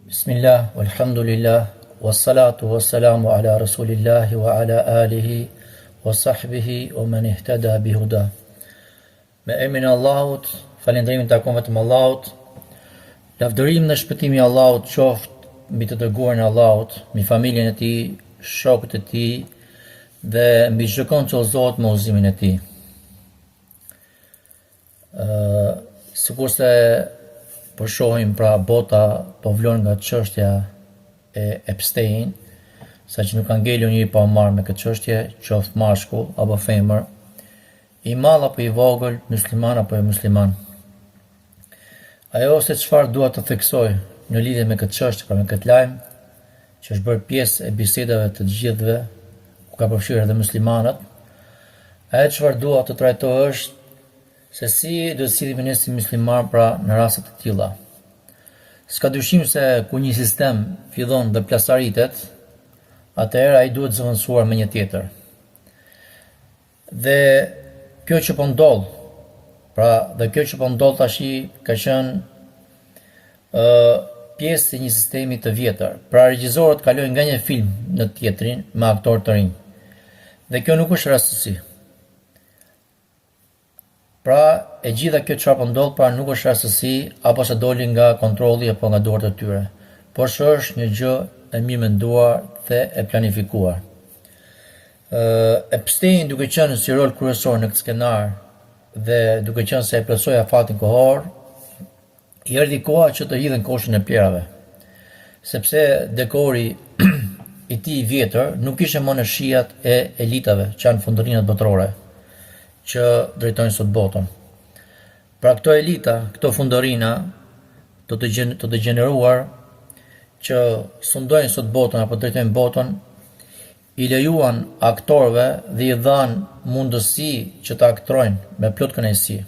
Bismillah, walhamdulillah, wassalatu wassalamu ala rasulillahi wa ala alihi wa sahbihi wa man ihtada bihuda. Me emrin e Allahut, falënderimin takon vetëm Allahut. Lavdërim dhe shpëtimi i Allahut qoftë mbi të dërguarin e Allahut, mbi familjen e tij, shokët e tij dhe mbi çdo kon që udhëzohet me udhëzimin e tij. Sikurse po shohim pra bota po vlon nga çështja e Epstein, saqë nuk ka ngelur njëri pa u marrë me këtë çështje, qoftë mashkull apo femër, i madh apo i vogël, musliman apo jo musliman. Ajo se çfarë dua të theksoj në lidhje me këtë çështje, pra me këtë lajm, që është bërë pjesë e bisedave të gjithëve, ku ka përfshirë edhe muslimanët, ajo çfarë dua të trajtoj është se si do të sillemi ne si musliman pra në raste të tilla. S'ka dyshim se ku një sistem fillon dhe plasaritet, atëherë ai duhet zëvendësuar me një tjetër. Dhe kjo që po ndodh, tashi ka qenë pjesë e një sistemi të vjetër. Pra regjisorët kalojnë nga një film në tjetrin me aktorë të rinj. Dhe kjo nuk është rastësi. Pra, e gjitha kjo çfarë po ndodh, pra nuk është rastësi apo se doli nga kontrolli apo nga dorët e tyre, por është një gjë e mirë menduar dhe e planifikuar. Epstein, duke qenë si rol kryesor në këtë skenar dhe duke qenë se e plotësoi afatin kohor, i erdhi koha që të hidhen koshin e pjerave, sepse dekori i tij i vjetër nuk ishte më në shijat e elitave që janë fundërinat botërore që drejtojnë sot botën. Pra këto elita, këto fundorina, të degeneruar që sundojnë sot botën apo drejtojnë botën, i lejuan aktorëve dhe i dhanë mundësi që të aktrojnë me plot kënaqësi.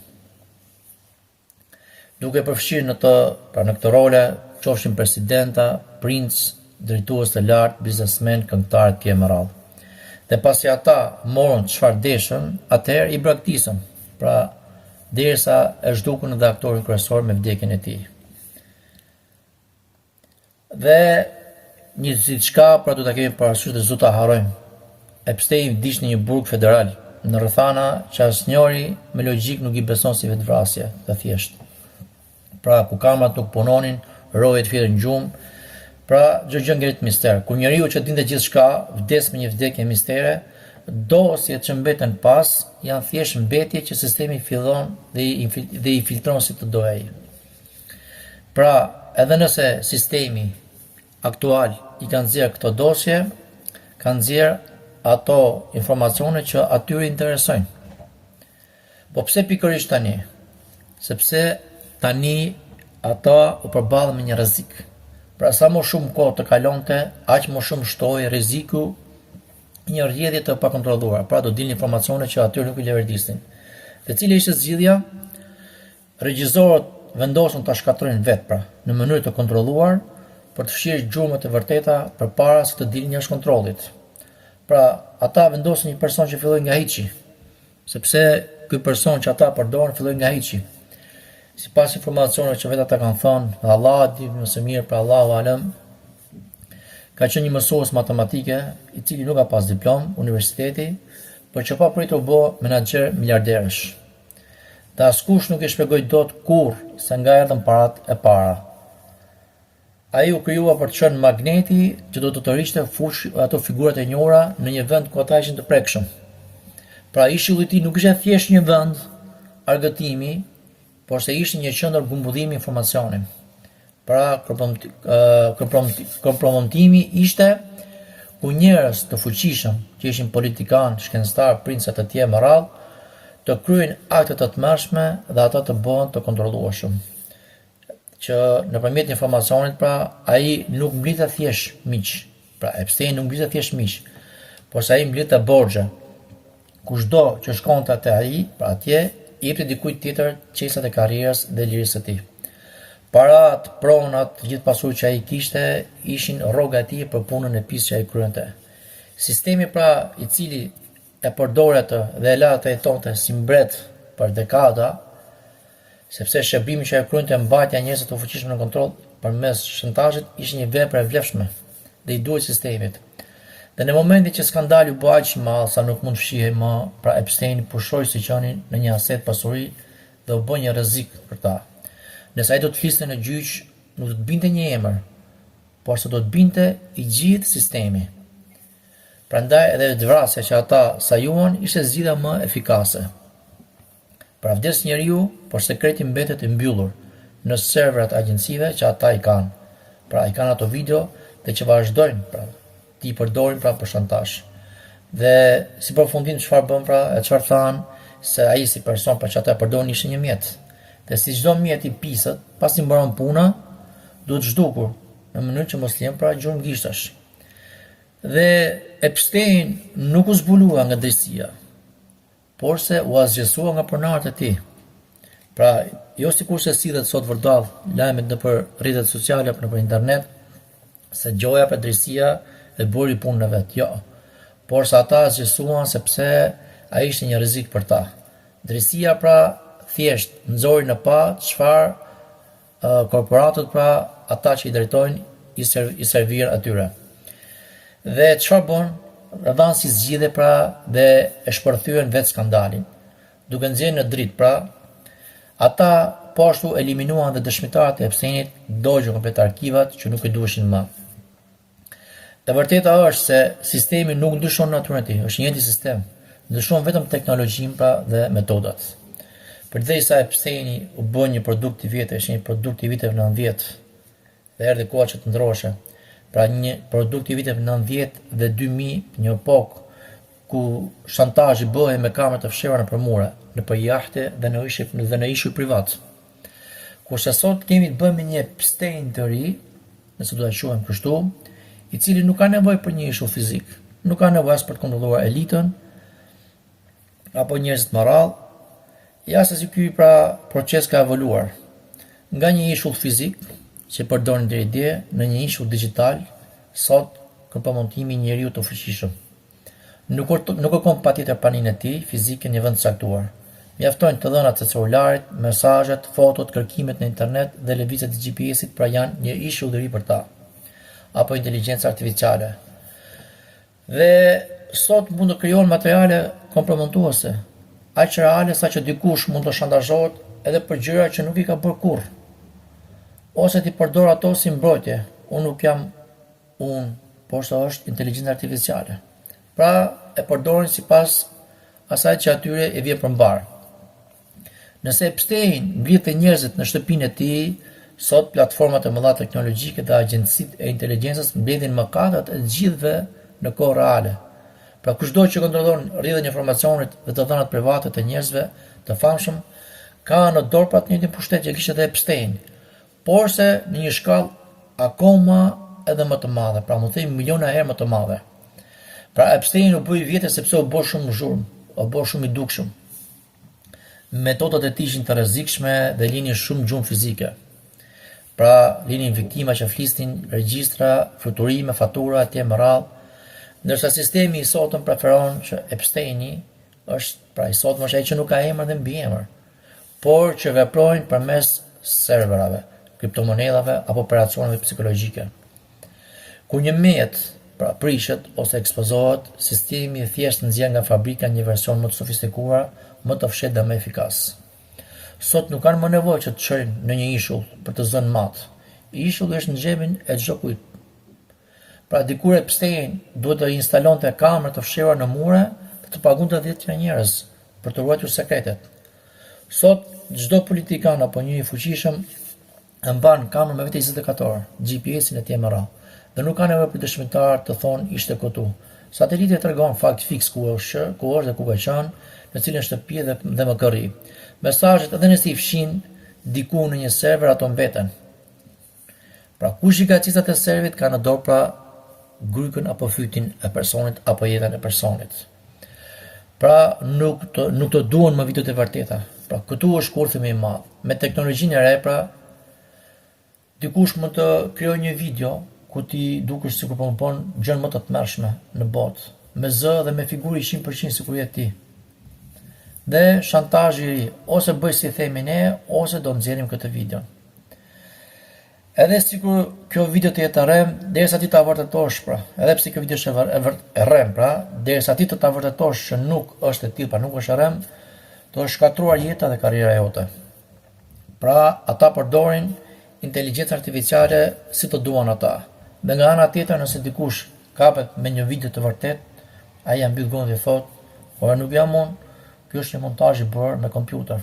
Duke përfshirë në këtë role, qofshin presidenta, princ, drejtues të lartë, biznesmen, këngëtarë etj. Me radhë. Dhe pasi ata morën çfarë deshën, atëherë i braktisën, pra derisa e zhdukën edhe aktorin kryesor me vdekjen e tij. Dhe një diçka pra duhet ta kemi parasysh dhe zot ta harrojmë. Epstein vdiq në një burg federal, në rrethana që asnjëri me logjik nuk i beson si vetvrasje, të thjeshtë. Pra ku kamerat nuk punonin, rojet fillën gjumë. Pra, çdo gjë ngrihet mister. Kur njeriu që dinte gjithçka vdes me një vdekje mistere, dosjet që mbeten pas janë thjesht mbetje që sistemi fillon dhe i filtron si të dojë ai. Pra, edhe nëse sistemi aktual i ka nxjerr këto dosje, ka nxjerr ato informacione që atyre interesojnë. Po pse pikërisht tani? Sepse tani ata u përballën me një rrezik. Pra sa më shumë kohë të kalonte, aq më shumë shtohej rreziku një rrjedhje të pakontrolluar. Pra do dilnin informacione që atyre nuk i leverdisnin. Dhe cila ishte zgjidhja? Regjisorët vendosën ta shkatrojnë vetë, pra, në mënyrë të kontrolluar për të fshirë gjurmët e vërteta përpara se të dilnin jashtë kontrollit. Pra, ata vendosën një person që filloi nga hiçi, sepse ky person që ata përdorin filloi nga hiçi. Sipas informacioneve që vetë ata kanë thënë, Allah di më së miri për Allahu alem, ka qenë një mësues matematike i cili nuk ka pas diplom universiteti, por që pa pritur bë menaxher miliarderësh. Dhe askush nuk e shpjegoi dot kurrë se nga erdhën parat e para. Ai u krijua për të qenë magneti që do të tërhiqte ato figurat e njohura në një vend ku ata ishin të prekshëm. Pra ishulli i tij nuk ishte thjesht një vend argëtimi, por se ishte një qendër gumbëllimi informacioni. Pra, kompromitimi ishte ku njerëz të fuqishëm, që ishin politikan, shkencëtar, princat e tjerë me radhë, të kryejnë akte të tmerrshme dhe ata të bëhen të kontrollueshëm. Që nëpërmjet informacionit, pra, ai nuk mblidhte thjesht miq. Pra, Epstein nuk mblidhte thjesht miq, por se ai mblidhte borxhe. Kushdo që shkonte te ai, pra atje, i jepte dikujt tjetër çelësat e karrierës dhe lirisë së tij. Parat, pronat, gjithë pasuritë që ai kishte ishin rroga e tij për punën e pisë që ai kryente. Sistemi pra i cili e përdore atë dhe e la të jetonte si mbret për dekada, sepse shërbimi që e kryen të mbajtja njerëzve të fuqishëm në kontroll përmes shantazhit ishte një vepër e vlefshme dhe i duhet sistemit. Dhe në momentin që skandali u bë aq i madh sa nuk mund të fshihej më, pra Epstein pushoi Siçanin në një aset pasuri dhe u bë një rrezik për ta. Nëse ai do të fliste në gjyq, nuk do të binte një emër, por se do të binte i gjithë sistemi. Prandaj edhe vetvrasja që ata sajuan ishte zgjidhja më efikase. Pra vdes njeriu, por sekreti mbetet i mbyllur në serverat e agjencive që ata i kanë. Pra i kanë ato video dhe që vazhdojnë ti përdorin për shantazh. Dhe si përfundim çfarë bën çfarë thanë se ai si person që ata përdorin ishte një mjet. Dhe si çdo mjet i pisët, pasi mbaron puna, duhet zhdukur në mënyrë që mos lëm gjurmë gishtash. Dhe Epstein nuk u zbulua nga drejtësia, por se u asgjësua nga pronarët e tij. Pra, jo sikur se sillet sot vërdall lajmet nëpër rrjetet sociale apo nëpër internet se gjoja për drejtësia dhe bëri punën e vet. Jo. Por se ata asgjësuan sepse ai ishte një rrezik për ta. Drejtësia thjesht nxori në pa çfarë korporatët ata që i drejtojnë i servirin atyre. Dhe çfarë bën? Dhanë si zgjidhje dhe e shpërthyen vetë skandalin, duke nxjerrë në dritë ata po ashtu eliminuan dhe dëshmitarët e Epsteinit, dogjën komplet arkivat që nuk i duheshin më. E vërteta është se sistemi nuk ndryshon natyrën e tij, është një sistem, ndryshon vetëm teknologjinë dhe metodat. Përderisa Epsteini u bë një produkt i vjetër, është një produkt i viteve 90 dhe erdhi koha që të ndroheshe. Pra një produkt i viteve 90 dhe 2000, një epokë ku shantazhi bëhej me kamera të fshehura nëpër mure, nëpër jahte dhe në ishuj privat. Kurse sot kemi të bëjmë një Epstein të ri, nëse do ta quajmë kështu, i cili nuk ka nevojë për një ishull fizik, nuk ka nevojë as për të kontrolluar elitën apo njerëz të morall, ja se si ky proces ka evoluar nga një ishull fizik që përdorin deri dje në një ishull digital, sot përmontimi i njeriu të fuqishëm. Nuk kërkon patjetër paninë e tij fizike në vend të caktuar. Mjaftojnë të dhënat e celularit, mesazhet, fotot, kërkimet në internet dhe lëvizjet e GPS-it janë një ishull i ri për ta. Apo inteligjenca artificiale. Dhe sot mund të krijohen materiale komprometuese, aq reale sa që dikush mund të shantazhohet edhe për gjëra që nuk i ka bërë kurrë. Ose ti përdor ato si mbrojtje. Unë nuk jam unë, por se është inteligjenca artificiale. Pra e përdorin sipas asaj që atyre i vjen përmbar. Nëse Epstein ngrihte njerëzit në shtëpinë e tij, sot platformat e mëdha teknologjike dhe agjencitë e inteligjencës mbledhin mëkatet e gjithëve në kohë reale. Pra kushdo që kontrollon rrjedhën e informacionit dhe të dhënat private të njerëzve të famshëm, ka në dorë të njëjtin pushtet që kishte edhe Epstein, por se në një shkallë akoma edhe më të madhe, pra mund të themi miliona herë më të madhe. Pra Epstein u bë i vjetër sepse u bë shumë zhurmë, u bë shumë i dukshëm. Metodat e tij ishin të rrezikshme dhe linin shumë gjumë fizike. Pra linin viktima që flisnin, regjistra, fluturime, fatura etj me radhë, ndërsa sistemi i sotëm preferon që Epsteini i sotëm është ai që nuk ka emër dhe mbiemër, por që veprojnë përmes serverave, kriptomonedhave apo operacioneve psikologjike. Kur një mjet prishet ose ekspozohet, sistemi thjesht nxjerr nga fabrika një version më të sofistikuar, më të fshehtë dhe më efikas. Sot nuk kanë më nevojë që të çojnë në një ishull për të zënë mat. Ishulli është në xhepin e çdo kujt. Pra dikur Epstein duhet të instalonte kamera të fshehura në mure dhe të pagunte 10 njerëz për të ruajtur sekretet. Sot çdo politikan apo një i fuqishëm e mban kamerën me vetë 24 orë, GPS-in etj me radhë. Dhe nuk ka nevojë për dëshmitar të thonë ishte këtu. Sateliti tregon fakt fiks ku është dhe ku ka qenë, në cilën shtëpi dhe më kërri. Mesazhet edhe nëse i fshin diku në një server ato mbeten. Pra kush i ka cisat e serverit ka në dorë grykën apo fytin e personit apo jetën e personit. Pra nuk të duan më videot e vërteta. Pra këtu është kurthimi i madh. Me teknologjinë e re dikush mund të krijojë një video ku ti dukesh sikur po bën gjën më të tmerrshme në botë, me zë dhe me figurë 100% sikur je ti. Dhe shantazhi ose bëj si themi ne, ose do nxjerrim këtë video. Edhe sikur kjo video të jetë rrem, derisa ti ta vërtetosh pra, edhe pse kjo video është e rrem pra, derisa ti të ta vërtetosh që nuk është e tillë, pra nuk është rrem, do të shkatruar jeta dhe karriera jote. Pra, ata përdorin inteligjencë artificiale si të duan ata. Dhe nga ana tjetër, nëse dikush kapet me një video të vërtet, ai ja mbyll gojën dhe thotë, "Ora nuk jam unë, ky është një montazh i bërë me kompjuter."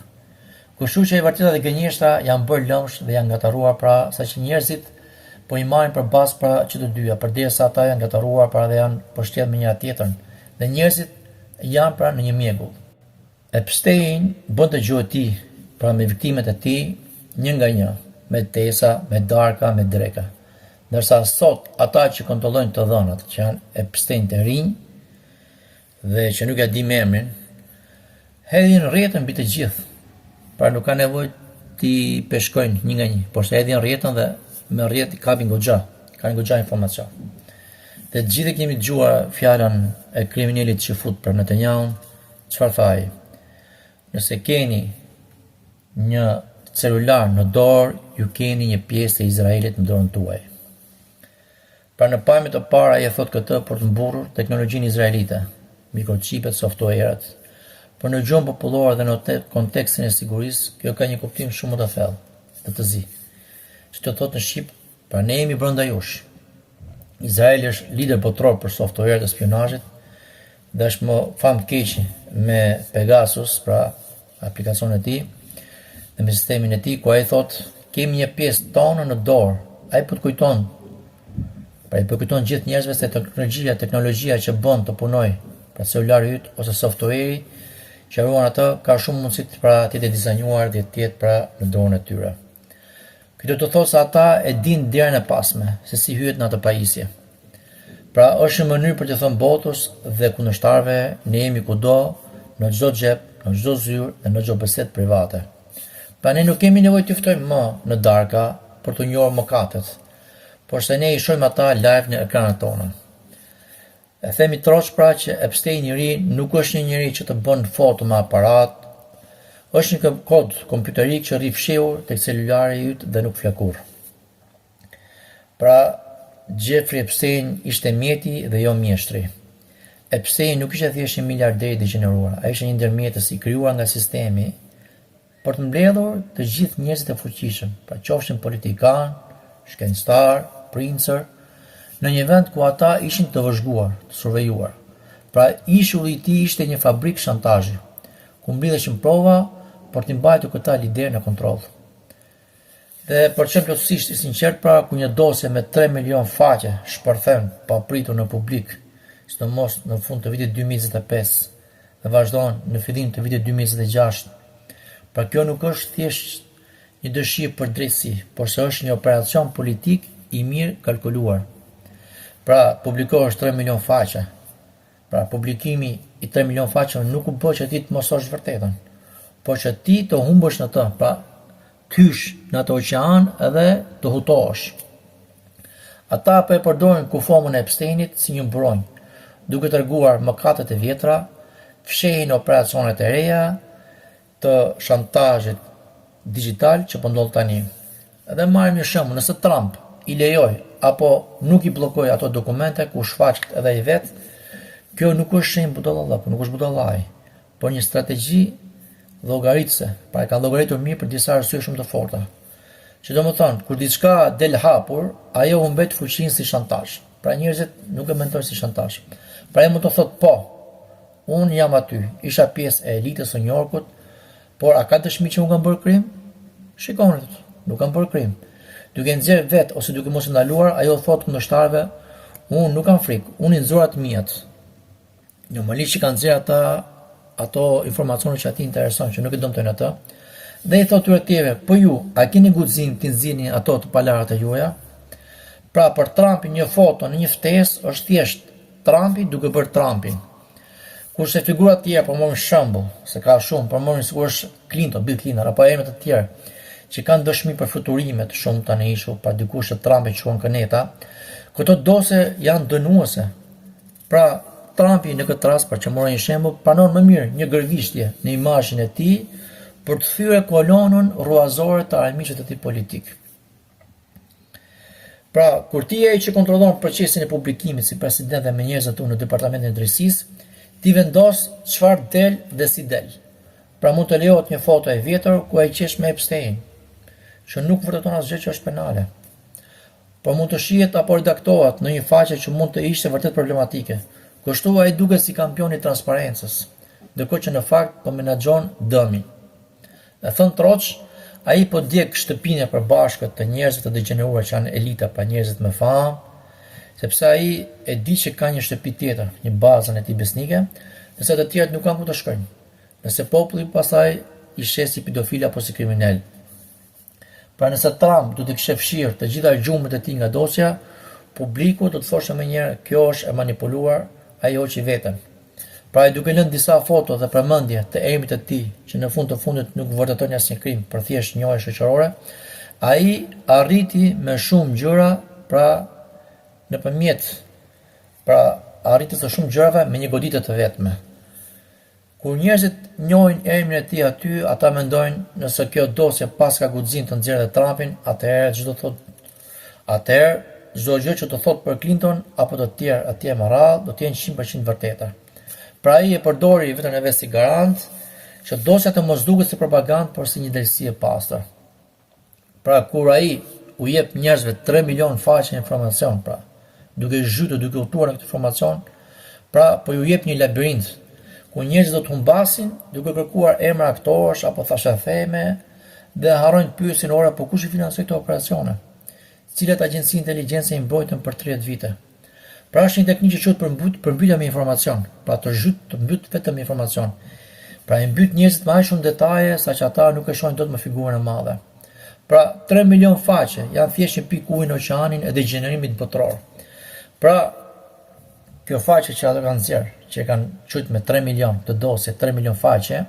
Kështu që e vërteta dhe gënjeshtra janë bërë lëmsh dhe janë ngataruar pra, saqë njerëzit po i marrin për bazë pra që të dyja, përderisa ata janë ngataruar pra dhe janë përshtet me njëra tjetrën. Dhe njerëzit janë pra në një mjegull. Epstein bën të gjuhë ti, pra me viktimet e tij, një nga një, me Tesa, me Darka, me Dreka. Ndërsa sot ata që kontrollojnë të dhënat, që janë Epstein të rinj dhe që nuk ja di me emrin, hedhin rrjetën mbi të gjithë. Pra nuk ka nevojë ti peshkojnë një nga një, por se hedhin rrjetën dhe me rrjet i kapin goxha, kanë goxha informacion. Dhe të gjithë kemi dëgjuar fjalën e kriminalit që fut për Netanyahu, çfarë tha ai? Nëse keni një celular në dorë, ju keni një pjesë të Izraelit në dorën tuaj. Pra në pamje të parë ai e thot këtë për të mburrur teknologjinë izraelite, mikrochipet, softwaret. Por në gjuhën popullore dhe në kontekstin e sigurisë, kjo ka një kuptim shumë më të thellë, dhe të zi. Që të thot në shqip, pra ne jemi brenda jush. Izraeli është lider botror për softwaret e spionazhit dhe është më famkeq me Pegasus, pra aplikacionin e tij, dhe me sistemin e tij, ku ai thot, kemi një pjesë tonë në dorë. Ai po të kujton, pra i po kujton gjithë njerëzve se teknologjia që bën të punoj, pra celulari yt ose software që ruan atë ka shumë mundësi pra të jetë dizajnuar dhe të jetë pra në dorën e tyre. Kjo do të thotë se ata e din derën e pasme se si hyhet në atë pajisje. Pra është një mënyrë për të thënë botës dhe kundërshtarëve, ne jemi kudo, në çdo xhep, në çdo zyrë dhe në çdo bisedë private. Pra ne nuk kemi nevojë të ftojmë më në darka për të njohur mëkatet, por se ne i shohim ata live në ekranat tona. E themi troç pra që Epstein i ri nuk është një njeri që të bën foto me aparat, është një kod kompjuterik që rri fshehur tek celulari yt dhe nuk flet kurrë. Pra, Jeffrey Epstein ishte mjeti dhe jo mjeshtri. Epstein nuk ishte thjesht një miliarder i degeneruar, ai ishte një ndërmjetës i krijuar nga sistemi për të mbledhur të gjithë njerëzit e fuqishëm, pra qofshin politikan, shkencëtar, princer, në një vend ku ata ishin të vëzhguar, të survejuar. Pra ishulli i tij ishte një fabrikë shantazhi, ku mbledheshin prova për të mbajtur këta lider në kontroll. Dhe për qenë plotësisht i sinqert, pra ku një dosje me 3 milion faqe shpërthen pa pritur në publik, sidomos në fund të vitit 2025 dhe vazhdon në fillim të vitit 2026. Pra kjo nuk është thjesht një dëshirë për drejtësi, por se është një operacion politik i mirë kalkuluar. Pra publikohesh 3 milion faqe. Pra publikimi i 3 milion faqeve nuk u bë që ti të mososh vërtetën, por që ti të humbësh në të, pra kysh në atë oqean edhe të hutohesh. Ata po e përdorin kufomën e Epsteinit si një mbronjë, duke treguar mëkatet e vjetra, fshehin operacionet e reja të shantazhit digital që po ndodh tani. Edhe marrim një shembull, nëse Trump i lejoj apo nuk i bllokoj ato dokumente ku shfaqet edhe i vet, kjo nuk është shenjë budallallak, nuk është budallaj, por një strategji llogaritëse, pra e kanë llogaritur mirë për disa arsye shumë të forta. Që do më thonë, kur diçka del hapur, ajo humbet fuqinë si shantazh. Pra njerëzit nuk e mendojnë si shantazh. Pra e mund të thotë po, unë jam aty, isha pjesë e elitës së New Yorkut, por a ka dëshmi që unë kam bërë krim? Shikoni, nuk kam bërë krim. Duke nxjerrë vet ose duke mos ndaluar, ajo thotë kundërshtarëve, unë nuk kam frikë, unë i nxorra të mijat. Normalisht që kanë nxjerrë ato informacione që ati intereson, që nuk e dëmtojnë atë, dhe i thotë tyre tjeve, po ju, a keni guxim të nxjini ato të palarat e juaja? Pra për Trumpin një foto në një ftesë është thjesht Trumpi duke bërë Trumpin. Kurse figurat tjera, për morin shembull, se ka shumë, për morin sikur është Clinton, Bill Clinton, apo emrat të tjerë, që kanë dëshmi për futurimet shumë tani ishu, pa dikush që Trumpi quhen këneta, këto dose janë dënuese. Pra Trumpi në këtë rast, për që morë një shembull, pranon më mirë një gërvishtje në imazhin e tij për të thyer kolonën ruazore të armiqve të tij politik. Pra, kur ti ai që kontrollon procesin e publikimit si president dhe me njerëzit tu në departamentin e drejtësisë, ti vendos çfarë del dhe si del. Pra mund të lejohet një foto e vjetër ku ai qesh me Epstein, që nuk vërteton asgjë që është penale. Por mund të shihet apo redaktohet në një faqe që mund të ishte vërtet problematike. Kështu ai duket si kampioni i transparencës, ndërkohë që në fakt po menaxhon dëmin. Në thënë troç, ai po djeg shtëpinë e përbashkët të njerëzve të degeneruar që janë elita pa njerëzit me famë, sepse ai e di që ka një shtëpi tjetër, një bazën e tij besnike, nëse të tjerët nuk kanë ku të shkojnë. Nëse populli pastaj i sheh si pedofil apo si kriminal. Pra nëse Trump do të kishte fshirë të gjitha gjumet e tij nga dosja, publiku do të thoshte menjëherë kjo është e manipuluar, ai hoqi veten. Pra ai duke lënë disa foto dhe përmendje të emrit të tij, që në fund të fundit nuk vërteton asnjë krim, për thjesht njohje shoqërore, ai arriti me shumë gjëra, arritës të shumë gjërave me një goditje të vetme. Kur njerëzit njohin emrin e tij aty, ata mendojnë nëse kjo dosje pas ka guxim të nxjerrë Trumpin, atëherë çdo gjë që të thotë për Clinton apo të tjerë atje më radh do të jenë 100% vërteta. Pra ai e përdori vetën e vet si garant që dosja të mos duket si propagandë, por si një delësi e pastër. Pra kur ai u jep njerëzve 3 milion faqe informacion, pra duke zhytur, duke udhëtuar në këtë informacion, pra po ju jep një labirint ku njerëzit do të humbasin duke kërkuar emra aktorësh apo thashëtheme dhe harrojnë të pyesin ora po kush i financoi këto operacione, cilat agjenci inteligjence i mbrojtën për 30 vite. Pra është një teknikë që quhet përmbytja me informacion, pra të mbyt vetëm informacion. Pra i mbyt njerëzit me aq shumë detaje saqë ata nuk e shohin dot më figurën e madhe. Pra 3 milion faqe janë thjesht një pikë ujë në oqeanin e degenerimit botror. Pra kjo faqe që ata kanë nxjerr, që kanë qujtë me 3 milion të dosje, 3 milion faqe,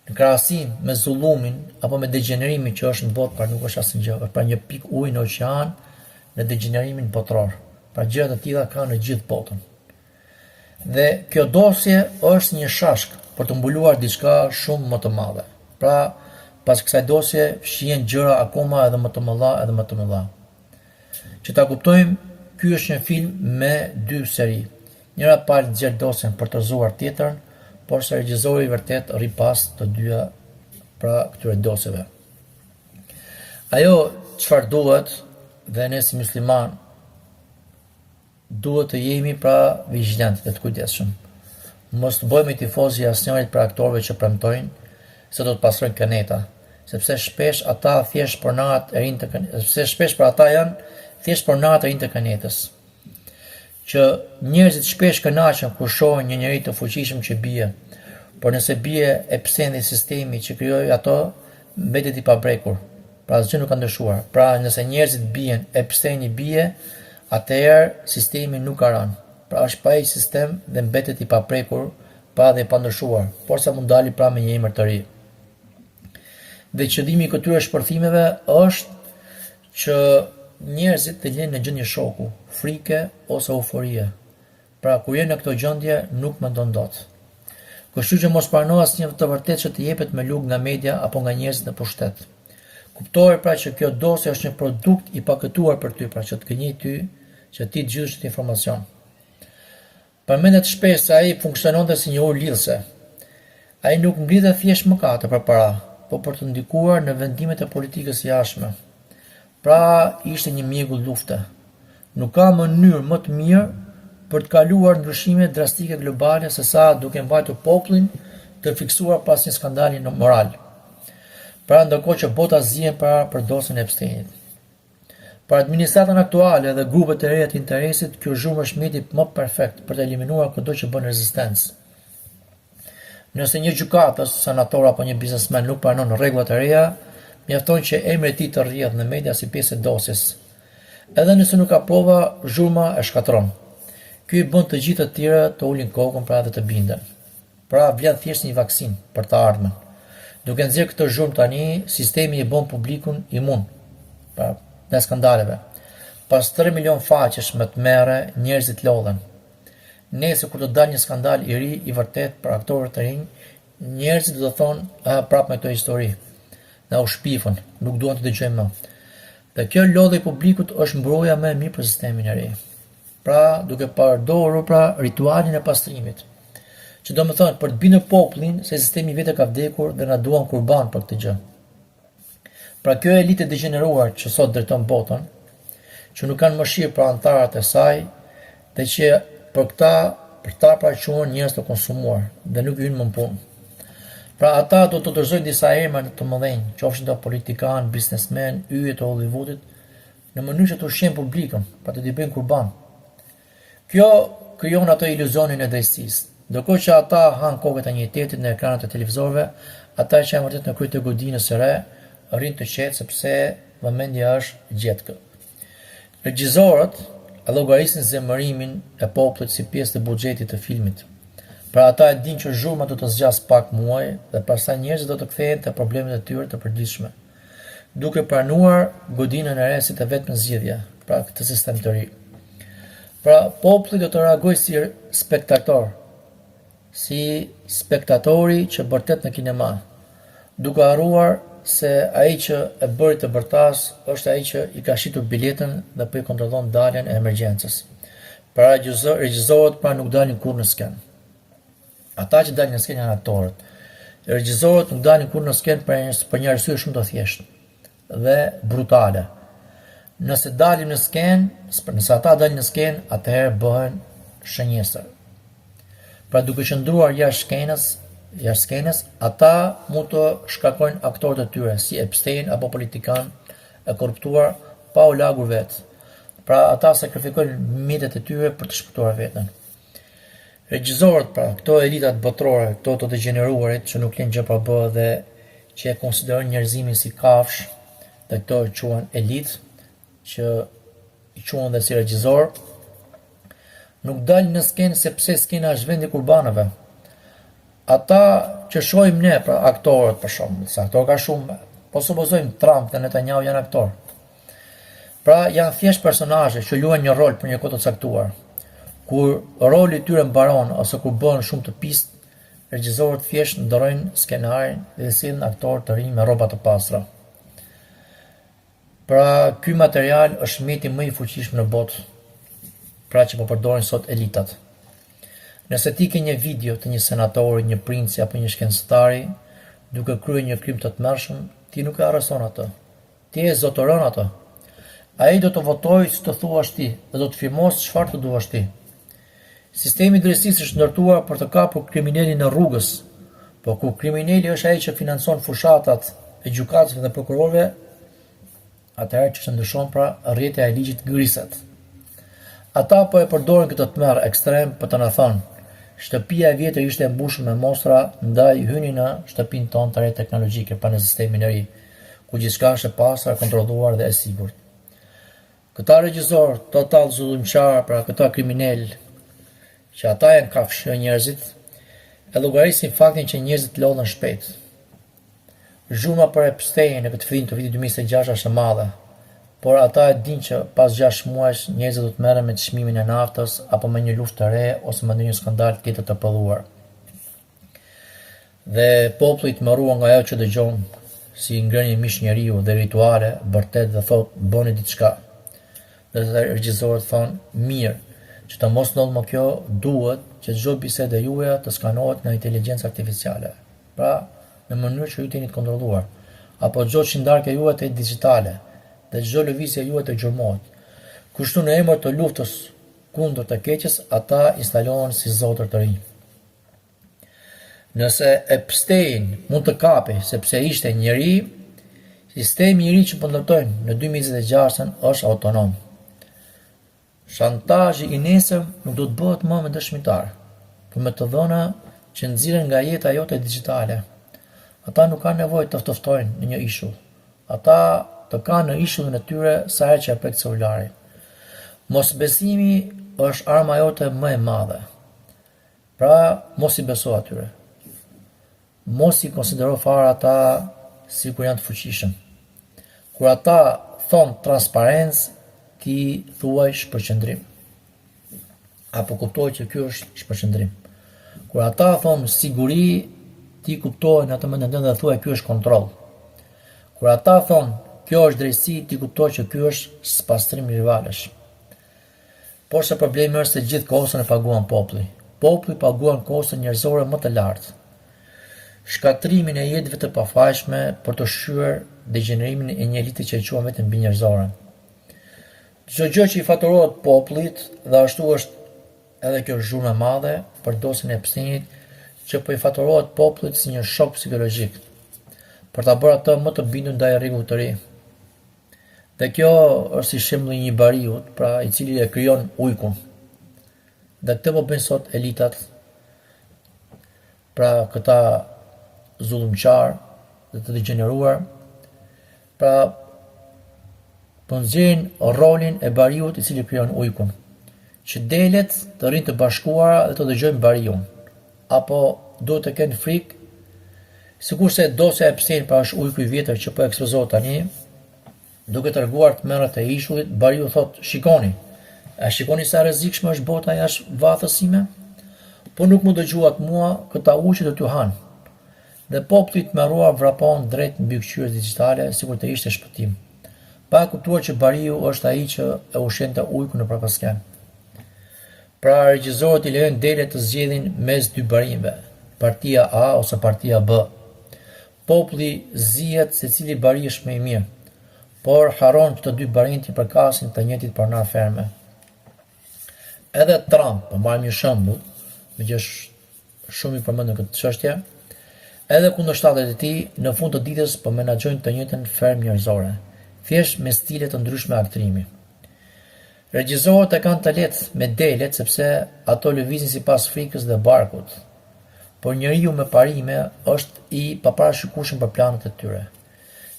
në krahasim me zullumin apo me degenerimin që është në botë, pra nuk është asnjë gjë, është pra një pikë ujë në oqean në degenerimin botror. Pra gjëra të tilla kanë në gjithë botën. Dhe kjo dosje është një shashk për të mbuluar diçka shumë më të madhe. Pra pas kësaj dosje fshihen gjëra akoma edhe më të mëdha. Që ta kuptojmë, ky është një film me 2 seri. Njëra palë nxjerr dosjen për të zoruar tjetrën, por se regjizori vërtet rri pas të dyja pra këtyre dosjeve. Ajo çfarë duhet dhe ne si musliman duhet të jemi pra vigjilant dhe të kujdesshëm. Mos të bëhemi tifozë i asnjërit për aktorëve që premtojnë se do të pastrojnë kaneta, sepse shpesh ata thjesht pronarat e rinë të kanetës. Që njerëzit shpesh kënaqen kur shohin një njerëz të fuqishëm që bie, por nëse bie Epstein dhe sistemi që krijoi ato, mbetet i pabrekur. Pra asgjë nuk ka ndryshuar. Pra nëse njerëzit bien, Epstein i bie, atëherë sistemi nuk ka rënë. Pra është pa ai sistem dhe mbetet i paprekur, pa dhe pa ndryshuar, por sa mund dali pra me një emër të ri. Dhe qëllimi i këtyre shpërthimeve është që njerëzit të jenë në gjendje shoku, frike ose euforie. Pra kur jenë në këto gjendje nuk mendon dot. Kështu që mos prano asnjë të vërtetë që të jepet me lugë nga media apo nga njerëzit në pushtet. Kuptoje pra që kjo dosje është një produkt i pakëtuar për ty, pra që të gënjej ty, që ti të gjithësh këtë informacion. Përmendet shpesh se ai funksiononte si një urë lidhse. Ai nuk mblidhe thjesht mëkate për para, por për të ndikuar në vendimet e politikës jashtme. Pra ishte një mjegull lufte. Nuk ka mënyrë më të mirë për të kaluar ndryshime drastike globale se sa duke mbajtur popullin të fiksuar pas një skandali moral. Pra ndërkohë që bota zihen për dosjen e Epsteinit. Për administratën aktuale dhe grupet e reja të interesit, ky zhurmë është mjeti më perfekt për të eliminuar çdo që bën rezistencë. Nëse një gjykatës, senator apo një biznesmen nuk pranon rregullat e reja, mjafton që emri i tij të rrjedhë në media si pjesë e dosjes. Edhe nëse nuk ka prova, zhurma e shkatron. Ky i bën të gjithë të tjerë të ulin kokën pra dhe të binden. Pra vlen thjesht një vaksinë për të ardhmen. Duke nxjerrë këtë zhurmë tani, sistemi i bën publikun imun pra ndaj skandaleve. Pas 3 milion faqesh me të merre, njerëzit lodhen. Nëse kur të dalë një skandal i ri i vërtet për aktorë të rinj, njerëzit do të thonë prapë me këtë histori. Na u shpifën, nuk duan të dëgjojmë më. Dhe kjo lodhje e publikut është mbroja më e mirë për sistemin e ri. Pra, duke përdorur ritualin e pastrimit. Që do më thënë, për të bindur popullin se sistemi vetë ka vdekur dhe na duan kurban për këtë gjë. Pra kjo elitë e degeneruar që sot drejton botën, që nuk kanë mëshirë për antarët e saj, dhe që për ta quhen njerëz të konsumuar dhe nuk hyn më në punë. Pra ata do të dorëzojnë disa emra të mëdhenj, qofshin të politikan, biznesmen, yje të Hollywoodit, në mënyrë që të ushqejnë publikun, pra të t'i bëjnë kurban. Kjo krijon ato iluzionin e drejtësisë. Ndërkohë që ata han kokët e njëjtetit në ekranat e televizorëve, ata që janë vërtet në krye të godinës së re, rrinë të qetë sepse vëmendja është gjetkë. Regjizorët e llogarisin zemërimin e popullit si pjesë të buxhetit të filmit. Pra ata e dinë që zhurma do të zgjas pak muaj dhe pastaj njerëzit do të kthehen te problemet e tyre të përditshme, duke pranuar godinën e re si të vetme zgjidhje, pra këtë sistem të ri. Pra populli do të reagojë si spektatori që bërtet në kinema, duke harruar se ai që e bëri të bërtas është ai që i ka shitur biletën dhe po i kontrollon daljen e emergjencës. Pra regjizorët nuk dalin kurrë në skenë. Ata që dalin në skenë janë aktorët. Regjizorët nuk dalin kurrë në skenë për një arsye shumë të thjeshtë dhe brutale. Nëse ata dalin në skenë, atëherë bëhen shënjesër. Pra duke qëndruar jashtë skenës, ata mund të shkakojnë aktorët e tyre, si Epstein apo politikan e korruptuar pa u lagur vetë. Pra ata sakrifikojnë mjetet e tyre për të shpëtuar veten. Regjizorët, pra këto elitat botërore, këto të degeneruarit që nuk lënë gjë pa bërë dhe që e konsiderojnë njerëzimin si kafsh, dhe këto e quhen elitë, që i quhen dhe si regjizor, nuk dalin në skenë sepse skena është vendi kurbanëve. Ata që shohim ne, pra aktorët për shembull, se aktorë ka shumë, po supozojmë Trump dhe Netanyahu janë aktorë. Pra janë thjesht personazhe që luajnë një rol për një kohë të caktuar. Kur roli i tyre mbaron ose kur bëhen shumë të pistë, regjizorët thjesht ndrojnë skenarin dhe sillin aktorë të rinj me rroba të pastra. Pra ky material është mjeti më i fuqishëm në botë, pra që po përdorin sot elitat. Nëse ti ke një video të një senatori, një princi apo një shkencëtari duke kryer një krim të tmerrshëm, ti nuk e arreston atë. Ti e zotëron atë. Ai do të votojë si të thuash ti dhe do të firmos çfarë të duash ti. Sistemi i drejtësisë është ndërtuar për të kapur kriminalin në rrugës, por kur kriminali është ai që financon fushatat e gjykatësve dhe prokurorëve, atëherë që ndryshon pra rrjetja e ligjit griset. Ata po e përdorin këtë tmerr ekstrem për të na thënë, shtëpia e vjetër ishte e mbushur me mostra, ndaj hyni në shtëpinë tonë të re teknologjike pa në sistemin e ri, ku gjithçka është e pastër, e kontrolluar dhe e sigurt. Këta regjizor total zullumqtar, pra këta kriminal, që ata janë kafshë njerëzit, e llogarisin faktin që njerëzit lodhen shpejt. Zhurma për Epstein në këtë fillim të vitit 2026 është e madhe, por ata e dinë që pas 6 muajsh njerëzit do të merren me çmimin e naftës apo me një luftë të re ose me ndonjë skandal tjetër të pëlluar. Dhe populli të marruar nga ajo që dëgjon, si ngrënie mish njeriu dhe rituale, vërtet dhe thot bëni diçka. Dhe regjizorët thonë, mirë, që të mos ndodhë më kjo, duhet që çdo bisedë juaja të skanohet nga inteligjenca artificiale. Pra, në mënyrë që ju të jeni të kontrolluar, apo çdo qindarkë juaj të jetë digjitale, dhe çdo lëvizje juaj të gjurmohet. Kështu në emër të luftës kundër të keqes, ata instalohen si zotër të rinj. Nëse Epstein mund të kapi sepse ishte njeri, sistemi i ri që po ndërtojnë në 2026 është autonom. Shantazhi i nesër nuk do të bëhet më me dëshmitar, por me të dhëna që nxirren nga jeta jote digjitale. Ata nuk kanë nevojë të ftojnë në një ishull. Ata të kanë në ishullin e tyre sa herë që e prek celularin. Mosbesimi është arma jote më e madhe. Pra, mos i beso atyre. Mos i konsidero fare ata si kur janë të fuqishëm. Kur ata thonë transparencë, ti thuaj shpërqendrim. Apo kuptoj që ky është shpërqendrim. Kur ata thonë siguri, ti kuptoj në atë mendjen dhe thuaj ky është kontroll. Kur ata thonë kjo është drejtësi, ti kuptoj që ky është spastrim rivalesh. Por se problemi është se gjithë kostën e paguan populli. Populli paguan kostën njerëzore më të lartë. Shkatrimin e jetëve të pafajshme për të shqyer degenerimin e një elite që e quan vetëm mbi njerëzore. Çdo gjë që i faturohet popullit dhe ashtu është edhe kjo zhurmë e madhe për dosjen e Epsteinit që po i faturohet popullit si një shok psikologjik për ta bërë atë më të bindur ndaj rregullit të ri. Dhe kjo është si shembulli i një bariut, pra i cili e krijon ujkun. Dhe këtë po bëjnë sot elitat, pra këta zullumqar dhe të degeneruar, pra po nxjerrin rolin e bariut i cili krijon ujkun, që delet të rinë të bashkuara dhe të dëgjojnë bariun, apo duhet të kenë frikë, sikurse dosja e Epstein pra është ujku i vjetër që po eksplozohet tani, duke treguar tmerrat e ishullit, bariu thot, shikoni, a shikoni sa rrezikshme është bota jashtë vathës sime? Po nuk më dëgjuat mua, këta ujë do t'ju han. Dhe populli i tmerruar vrapon drejt mbikëqyrjes digjitale, sikur të ishte shpëtim. Pa e kuptuar që bariu është ai që e ushqente ujkun në prapasken. Pra regjisorët i lejojnë delet të zgjedhin mes dy barimeve, partia A ose partia B. Populli zihet se cili bari është më i mirë, por harron që të dy barinjt i përkasin të njëjtit pronar ferme. Edhe Trump, po marrim një shembull, me që është shumë i përmendur këtë çështje, edhe kundërshtatët e tij në fund të ditës po menaxhojnë të njëjtën fermë njerëzore, thjesht me stile të ndryshme aktrimi. Regjisorët e kanë të lehtë me delet sepse ato lëvizin sipas frikës dhe barkut, por njeriu me parime është i paparashikueshëm për planet e tyre,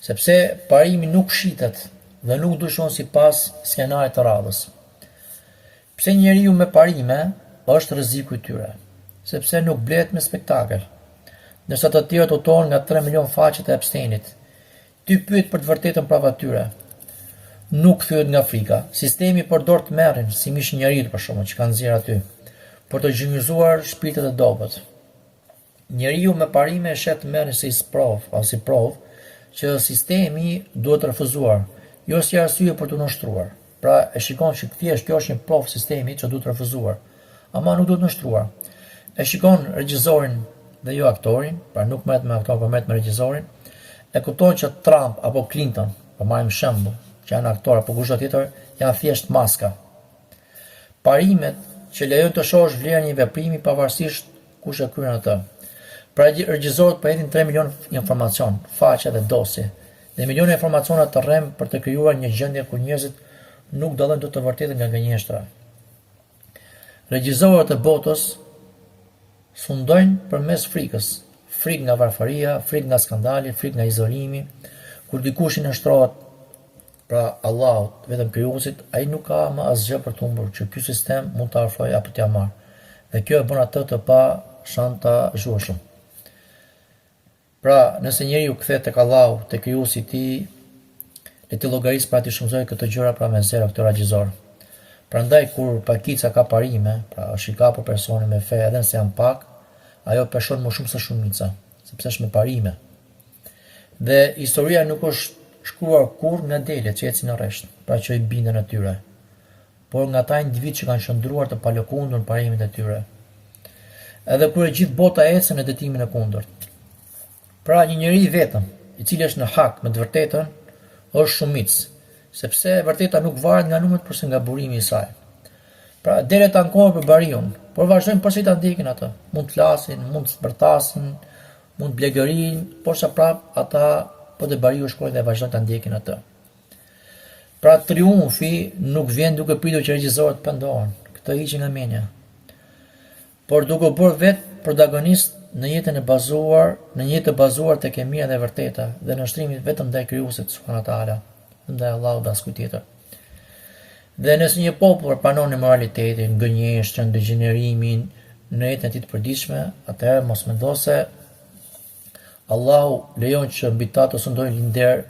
sepse parimi nuk shitet dhe nuk ndryshon sipas skenarit të radhës. Pse njeriu me parime është rreziku i tyre, sepse nuk blehet me spektakel, ndërsa të tjerët hutohen nga 3 milion faqet e Epsteinit. Ty pyet për të vërtetën prapa tyre. Nuk thyet nga frika. Sistemi përdor tmerrin si mish njeriu për shkakun që kanë nxjerr aty, për të gjinjëzuar shpirtet e dobët. Njeriu me parime e shet tmerrin si provë që sistemi duhet refuzuar, jo si arsye për të nështruar. Pra e shikon që thjesht kjo është një provë sistemi që duhet refuzuar, ama nuk duhet nështruar. E shikon regjisorin dhe jo aktorin, pra nuk merret me aktor, por merret me regjisorin. E kupton që Trump apo Clinton, po marrim shembull, që janë aktor apo kushdo tjetër, janë thjesht maska. Parimet që lejojnë të shohësh vlerën e një veprimi pavarësisht kush e kryen atë. Pra regjisorët po hedhin 3 milion informacion, faqe dhe dosje, dhe miliona informaciona të rrem për të krijuar një gjendje ku njerëzit nuk dallojnë dot të vërtetën nga gënjeshtra. Regjisorët e botës sundojnë përmes frikës, frikë nga varfëria, frikë nga skandali, frikë nga izolimi. Kur dikush i nështrohet pra Allahut, vetëm krijuesit, ai nuk ka më asgjë për të humbur, që ky sistem mund të afrojë apo t'ia marrë. Dhe kjo e bën atë të pa shantazhueshëm. Pra, nëse njeriu kthehet tek Allahu, tek krijuesi i tij, le të llogarisë pra të shumësoj këtë gjëra pra me zero këtë regjisor. Prandaj kur pakica ka parime, pra është i kapur personi me fe, edhe nëse janë pak, ajo peshon më shumë se shumica, sepse është me parime. Dhe historia nuk është shkruar kur nga delet që ecin në rresht, pra që i bindën atyre, por nga ata individ që kanë qëndruar të palëkundur në parimet e tyre. Edhe kur e gjithë bota ecën në dëtimin e kundërt. Pra një njeri vetëm, i cili është në hak me të vërtetën, është shumicë, sepse vërteta nuk varet nga numrat përse nga burimi i saj. Pra delet ankohen për bariun, por vazhdojnë përse ta ndjekin atë. Mund të flasin, mund të zbërtasin, mund të blegërin, por sa prap ata po te bariu shkojnë dhe vazhdojnë ta ndjekin atë. Pra triumfi nuk vjen duke pritur që regjisorët pendohen, këtë hiqin nga menja, por duke bërë vetë protagonist në jetën e bazuar tek e mira dhe e vërteta dhe në shtrimin vetëm ndaj krijuesit subhanahu teala, ndaj Allahut dhe askujt tjetër. Dhe nëse një popull pranon moralitetin, gënjeshtën, degenerimin në jetën e tij të përditshme, atëherë mos mendo se Allahu lejon që mbi ta të sundojnë linder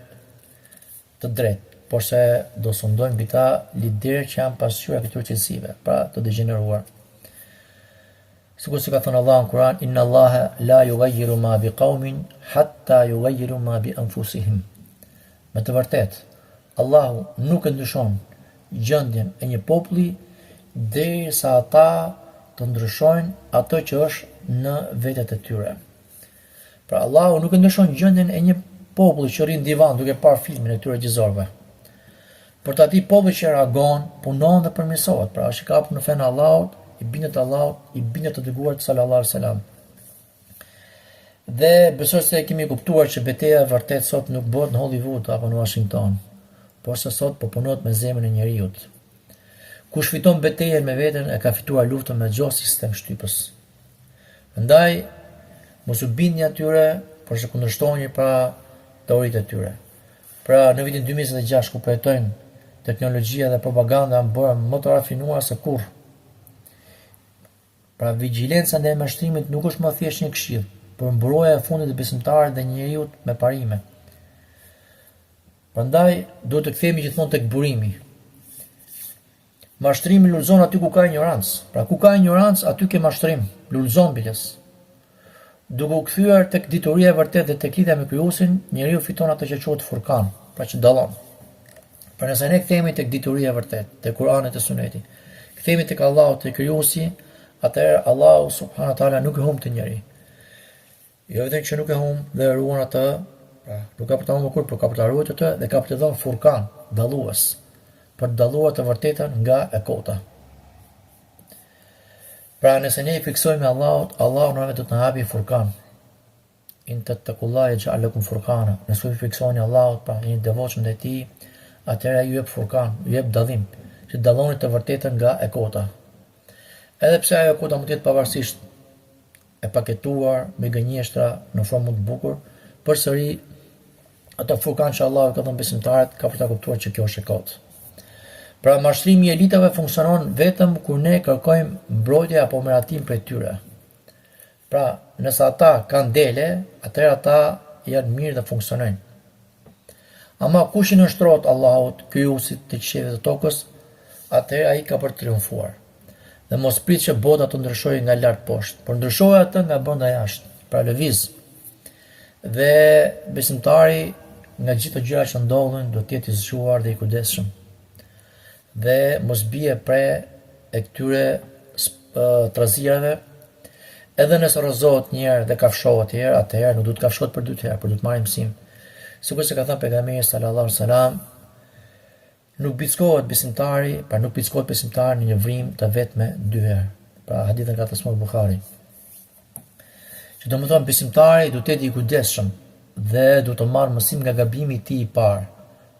të drejtë, por se do sundojnë mbi ta lider që janë pasqyra këtyre cilësive, pra të degeneruar. Sikur se ka thënë Allahu në Kur'an, inna Allaha la yughayyiru ma biqaumin hatta yughayyiru ma bi anfusihim. Me të vërtet, Allahu nuk e ndryshon gjendjen e një populli derisa ata të ndryshojnë ato që është në vetet e tyre. Pra Allahu nuk e ndryshon gjendjen e një populli që rrin divan duke parë filmin e këtyre regjizorëve. Për të atij populli që reagon, punon dhe përmirësohet, pra është i kapur në fenë e Allahut, i bindet Allahut, i bindet të dërguarit sallallahu alaihi wasallam. Dhe besoj se kemi kuptuar që betejë e vërtet sot nuk bëhet në Hollywood apo në Washington, por se sot po punohet me zemrën e njeriut. Kush fiton betejën me veten e ka fituar luftën me çdo sistem shtypës. Prandaj mos u bindni atyre, por se kundërshtojeni pra teoritë e tyre. Pra në vitin 2026 ku përjetojmë, teknologjia dhe propaganda janë bërë më të rafinuara se kurrë. Pra vigjilenca ndaj mashtrimit nuk është më thjesht një këshill, por mbrojtja e fundit e besimtarit dhe njeriu me parime. Prandaj duhet të kthehemi gjithmonë tek burimi. Mashtrimi lulëzon aty ku ka ignorancë. Pra ku ka ignorancë, aty ke mashtrim, lulëzon biles. Duke u kthyer tek dituria e vërtetë dhe tek lidhja me Krijuesin, njeriu fiton atë që quhet furkan, pra që dallon. Pra nëse ne kthehemi tek dituria e vërtetë, tek Kurani dhe Suneti, kthehemi tek Allahu, tek Krijuesi, atëherë Allahu subhanahu wa taala nuk e humb të njeri. Jo vetëm që nuk e humb dhe e ruan atë, pra nuk ka për ta humbur kurrë, por ka për ta ruajtur atë dhe ka për të dhënë furkan, dallues, për të dalluar të vërtetën nga e kota. Pra nëse ne i fiksojmë Allahut, Allahu na do të na hapi furkan. In tattaqullaha yaj'al lakum furqana. Nëse ju fiksoni Allahut, pra jeni devotshëm ndaj tij, atëherë ju jep furkan, ju jep dallim, që dalloni të vërtetën nga e kota. Edhe pse ajo kota mund të jetë pavarësisht e paketuar me gënjeshtra në formë të bukur, përsëri ato furkan që Allahu ka dhënë besimtarët ka për ta kuptuar që kjo është e kotë. Pra mashtrimi i elitave funksionon vetëm kur ne kërkojmë mbrojtje apo miratim prej tyre. Pra, nëse ata kanë dele, atëherë ata janë mirë dhe funksionojnë. Ama kush i nështrohet Allahut, krijuesit të qiellit të tokës, atëherë ai ka për të triumfuar. Dhe mos prit që bota të ndryshojë nga lart poshtë, por ndryshojë atë nga brenda jashtë, pra lëviz. Dhe besimtari nga gjithë të gjërat që ndodhin duhet të jetë i zgjuar dhe i kujdesshëm. Dhe mos bie pre e këtyre trazirave, edhe nëse rrëzohet një herë dhe kafshohet një herë, atëherë nuk duhet të kafshohet për 2 herë, por duhet të marrë mësim. Sikur se ka thënë pejgamberi sallallahu alaihi wasallam, nuk bickohet besimtari, pra nuk bickohet besimtari në një vrim të vetme 2 herë. Pra hadithën ka transmetuar Buhari. Që do të thonë besimtari duhet të jetë i kujdesshëm dhe duhet të marrë mësim nga gabimi i tij i parë,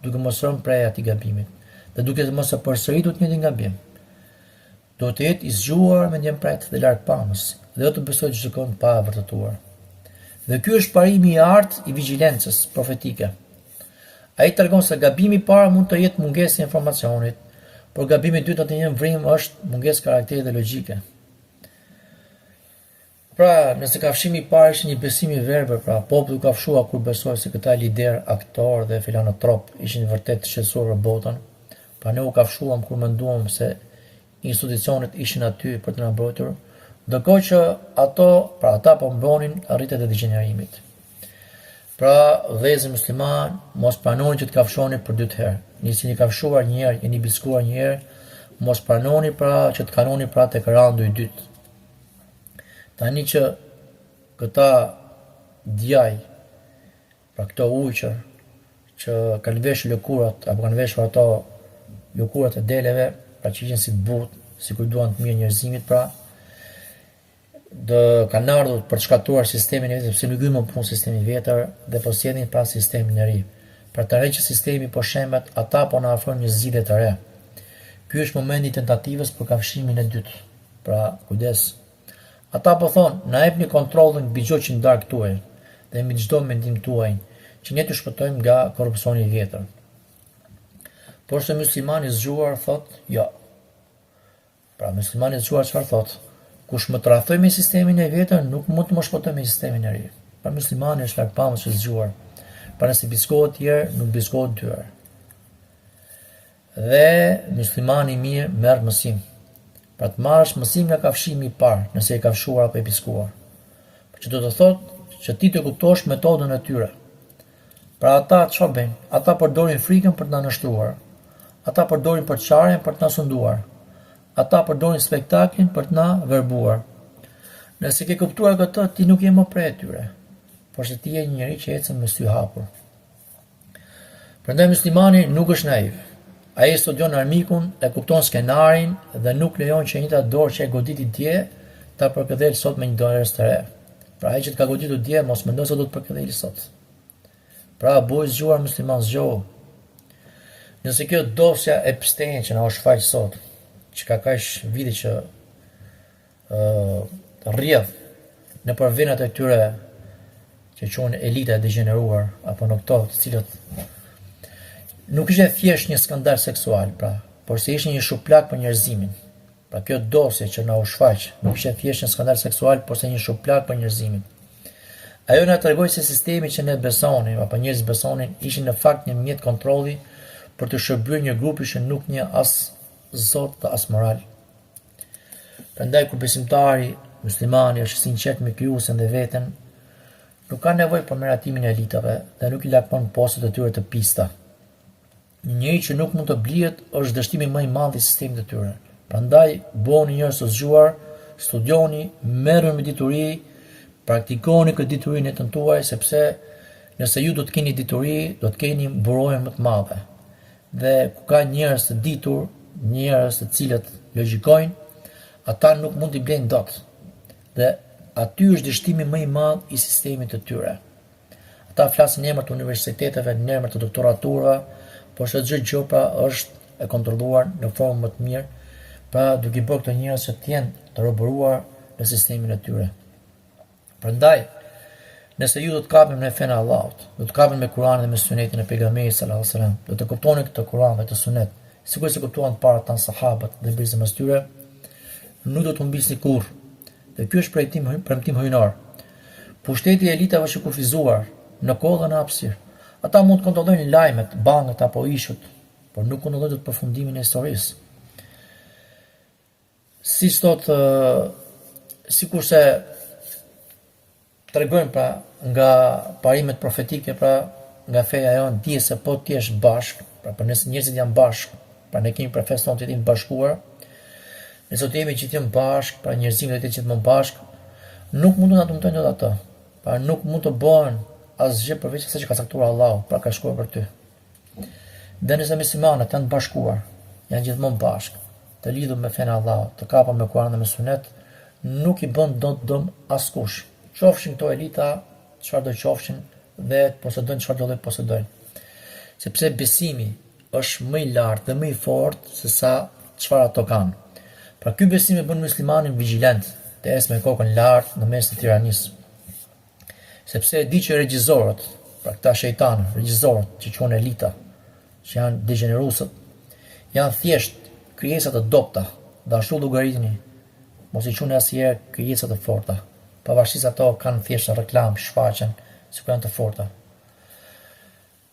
duke mos rënë prej atij gabimit, dhe duke mos e përsëritur të njëjtin gabim. Duhet të jetë i zgjuar me ndjenpret dhe larg pamës, dhe do të besojë çdo gjë pa e vërtetuar. Dhe ky është parimi i artë i vigjilencës profetike. Ai tregon se gabimi i parë mund të jetë mungesë e informacionit, por gabimi i dytë atë një vrim është mungesë karakteri dhe logjike. Pra, nëse kafshimi i parë ishte një besim i verbër, pra populli u kafshua kur besoi se këta lider, aktor dhe filanotrop ishin vërtet të shqetësuar për botën, pra ne u kafshuam kur menduam se institucionet ishin aty për të na mbrojtur, ndërkohë që ata po mbonin arritjet e degenerimit. Pra, vëllezër musliman, mos pranoni që të kafshoni për 2 herë. Nëse jeni kafshuar një herë, jeni biskuar një herë, mos pranoni pra që të kanoni pra tek randu i dytë. Tani që këta djaj, pra këto ujqër, që kanë veshur lëkurat, apo kanë veshur ato lëkurat e deleve, pra që ishin si të butë, si kur duan të mirë njerëzimit, pra, kanë ardhur për të shkatruar sistemin e vetë, sepse nuk më punë sistemi vjetër, dhe po sjellin pra sistemin e ri. Për të rënë që sistemi po shembat, ata po na ofrojnë një zgjidhje të re. Ky është momenti i tentativës për kafshimin e dytë. Pra, kujdes. Ata po thonë, na jepni kontrollin mbi çdo që ndark tuaj dhe mbi çdo mendim tuaj, që ne të shpëtojmë nga korrupsioni i vjetër. Por se muslimani i zgjuar thotë, jo. Pra, muslimani i zgjuar çfarë thotë? Kush më tradhoj me sistemin e vjetër, nuk mund të më shpëtoj me sistemin e ri. Pra muslimani është largpamës i zgjuar. Pra nëse biskohet herë, nuk biskohet 2 herë. Dhe muslimani i mirë merr mësim. Pra të marrësh mësim nga kafshimi i parë, nëse e kafshuar apo e biskuar. Që do të thotë që ti të kuptosh metodën e tyre. Pra ata çfarë bëjnë? Ata përdorin frikën për të na nështruar. Ata përdorin përçarjen për të na sunduar. Ata përdorin spektaklin për të na verbuar. Nëse ke kuptuar këtë, ti nuk je më prej tyre, por se ti je një njeri që ecën me sy hapur. Prandaj muslimani nuk është naiv. Ai studion armikun, e kupton skenarin dhe nuk lejon që njëta dorë që e goditi dje ta përkëdhel sot me një dorë të re. Pra ai që të ka goditur dje mos mendoj se do të përkëdheli sot. Pra boj zgjuar musliman zgjohu. Nëse kjo dosja e Epstein që na u shfaq sot, që ka kaq vite që rrjedh në përvenat e tyre që quhen elita e degeneruar apo në këto të cilët nuk ishte thjesht një skandal seksual, pra, por se ishte një shuplak për njerëzimin. Pra kjo dosje që na u shfaq nuk ishte thjesht një skandal seksual, por se një shuplak për njerëzimin. Ajo na tregoi se sistemi që ne besonim apo njerëzit besonin ishin në fakt një mjet kontrolli për të shërbyer një grupi që nuk njeh as Zot dhe as moral. Prandaj kur besimtari muslimani është sinqert me krijuesin dhe veten, nuk ka nevojë për meratimin e elitave dhe nuk i lakmon postet e tyre të pista. Një njeri që nuk mund të blihet është dështimi më i madh i sistemit të tyre. Prandaj bëhuni njerëz të zgjuar, studioni, merruni me dituri, praktikoni këtë dituri në jetën tuaj, sepse nëse ju do të keni dituri, do të keni burojën më të madhe. Dhe ku ka njerëz të ditur, njerëz të cilët logjikojnë, ata nuk mund t'i blejnë dot. Dhe aty është dështimi më i madh i sistemit të tyre. Ata flasin në emër të universiteteve, në emër të doktoraturave, por çdo gjë pra është e kontrolluar në formë më të mirë, pra duke i bërë këto njerëz që të jenë të roboruar në sistemin e tyre. Prandaj, nëse ju do të kapim në fenë e Allahut, do të kapim me Kur'anin dhe me Sunetin e pejgamberit sallallahu alajhi wasallam, do të kuptoni këtë Kur'an dhe këtë Sunet, sigurisht se kuptuan para tan sahabët dhe birëzat mes tyre, nuk do të humbisni kurrë. Dhe ky është premtim hyjnor. Pushteti i elitave është kufizuar në kohë dhe në hapësirë. Ata mund të kontrollojnë lajmet, banket apo ishut, por nuk kontrollojnë të përfundimin e historisë. Si sot, sikurse tregojnë pra nga parimet profetike, pra nga feja jonë, dije se po ti je bashk, pra për nëse njerëzit janë bashk, pra ne kemi profesion tonë të jetim bashkuar, nëse të jemi gjithë bashk, pra njerëzimit të jetë gjithmonë bashk, nuk mund të na dëmtojnë dot ato. Pra nuk mund të bëhen asgjë përveç asaj që ka caktuar Allahu, pra ka shkruar për ty. Dhe nëse muslimanët janë të bashkuar, janë gjithmonë bashk, të lidhur me fenë e Allahut, të kapur me Kur'an dhe me Sunet, nuk i bën dot dëm askush. Qofshin këto elita, çfarë do qofshin dhe posedojnë çfarë do posedojnë. Sepse besimi është më i lartë dhe më i fortë se sa çfarë ato kanë. Pra ky besim e bën muslimanin vigjilent, të ecë me kokën lart në mes të tiranisë. Sepse e di që regjizorët, pra këta shejtanë, regjizorët që quhen elita, që janë degenerusët, janë thjesht krijesa të dobta, dhe ashtu llogaritni, mos i quheni asnjëherë krijesa të forta, pavarësisht ato kanë thjesht reklam, shfaqen, sikur janë të forta.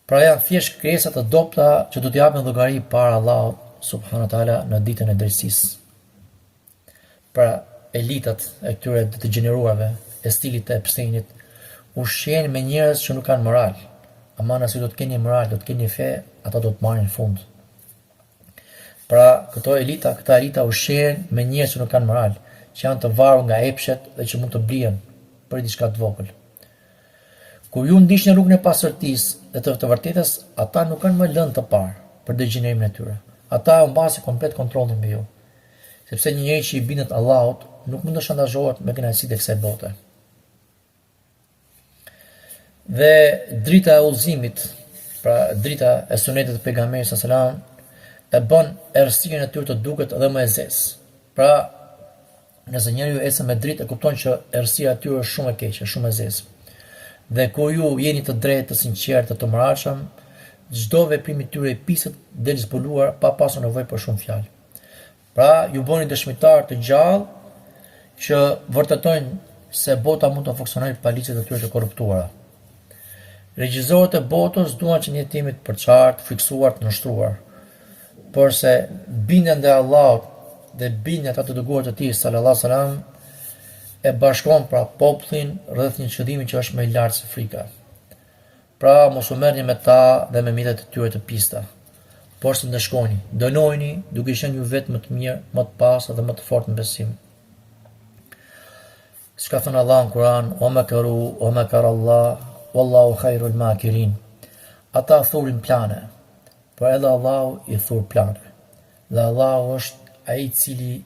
Pra janë thjesht krijesa të dobta që do t'i japin llogari para Allahut subhanahu wa taala në ditën e drejtësisë. Pra elitat e këtyre të degeneruarve, e stilit të Epsteinit, ushqen me njerëz që nuk kanë moral. Ama nëse do të keni moral, do të keni fe, ata do të marrin fund. Pra këta elita ushqen me njerëz që nuk kanë moral, që janë të varur nga epshet dhe që mund të blihen për diçka të vogël. Kur ju ndiqni rrugën e pastërtisë dhe të vërtetës, ata nuk kanë më lëndë të parë për degenerimin e tyre. Ata humbasin komplet kontrollin mbi ju. Sepse një njeri që i bindet Allahut nuk mund të shantazhohet me kënaqësitë e kësaj bote. Dhe drita e udhëzimit, pra drita e sunetit të pejgamberit sallallahu alajhi wasallam, e bën errësirën e tyre të duket edhe më e zezë. Pra, nëse njeriu ecën me dritë, e kupton që errësira e tyre është shumë e keqe, shumë e zezë. Dhe kur ju jeni të drejtë, të sinqertë, të moralshëm, çdo veprim i tyre i piset del zbuluar pa pasur nevojë për shumë fjalë. Pra, ju bëni dëshmitar të gjallë që vërtetojnë se bota mund të funksionojë pa ligjet e tyre të korruptuara. Regjizorët e botës duan që një jetimit të përçartë, fiksuar, të nështruar, por se bindjen ndaj Allahut dhe bindja ata të dërguar të tij sallallahu alajhi wasallam e bashkon pra popullin rreth një qëllimi që është më i lartë se frika. Pra mos u merrni me ta dhe me mitet e tyre të pista. Por së ndeshkoni, dënojni duke qenë ju vetë më të mirë, më të pastë dhe më të fortë në besim. Siç ka thënë Allah në Kur'an, "Wa makaru wa makara Allah, wallahu khairul makirin." Ata thurin plane, por edhe Allahu i thur plane. Dhe Allahu është ai i cili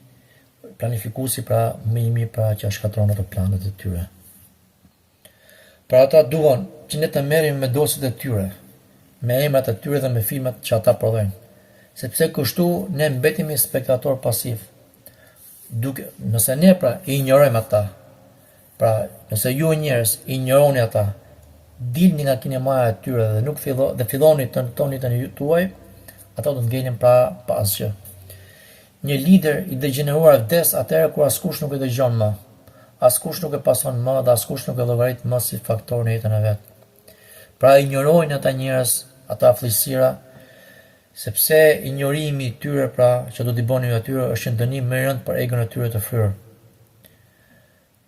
planifikuesi, pra më i mirë pra që shkatron ato planet e tyre. Pra ata duan që ne të merremi me dosjet e tyre, me emrat e tyre dhe me filmat që ata prodhojnë, sepse kështu ne mbetemi spektator pasiv. Nëse ne pra i injorojmë ata, pra nëse ju njerëz i injoroni ata, dilni nga kinemaja e tyre dhe filloni të nëntoni të një tuaj, ata do të ngelen pra pa asgjë. Një lider i degeneruar vdes atëherë kur askush nuk e dëgjon më, askush nuk e pason më dhe askush nuk e llogarit më si faktor në jetën e vet. Pra injorojnë ata njerëz, ata fllësira, sepse injorimi i tyre pra që do t'i bëni ju atyre është një dënim më i rënd për egën e tyre të fryrë.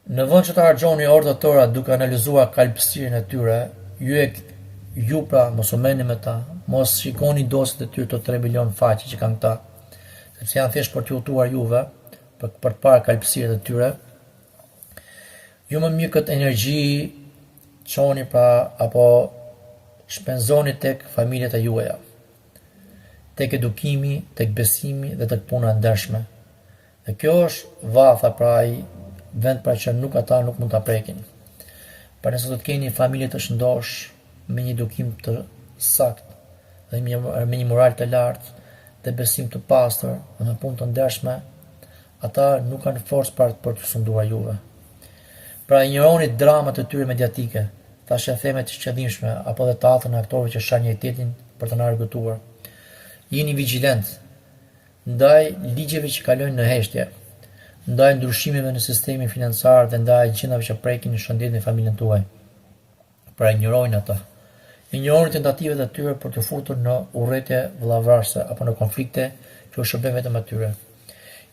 Në vend që të harxhoni orë të tëra duke analizuar kalpsirin e tyre, ju pra mos u merrni me ta, mos shikoni dosjet e tyre të 3 milion faqe që kanë këta, sepse janë thjesht për t'ju udhëtuar juve, për të parë kalpsiret e tyre. Ju më mirë këtë energji çoni pra apo shpenzoni tek familjet e juaja, tek edukimi, tek besimi dhe tek puna e ndershme. Dhe kjo është vatha pra ai vend pra që ata nuk mund ta prekin. Pra nëse do të keni familje të shëndosh, me një edukim të sakt, dhe me një moral të lartë, dhe besim të pastër, dhe me punë të ndershme, ata nuk kanë forcë për të sunduar juve. Pra injoroni dramat e tyre mediatike, themet të qëllimshme, apo dhe të atën e aktorëve që shahin njëri-tjetrin për të na argëtuar. Jeni vigjilent ndaj ligjeve që kalojnë në heshtje, ndaj ndryshimeve në sistemin financiar dhe ndaj gjendave që prekin në shëndetin e familjen tuaj. Pra injorojnë ata. Injorojnë tentativat e tyre për të futur në urrëtie vëllavrase apo në konflikte që u shërben vetëm atyre.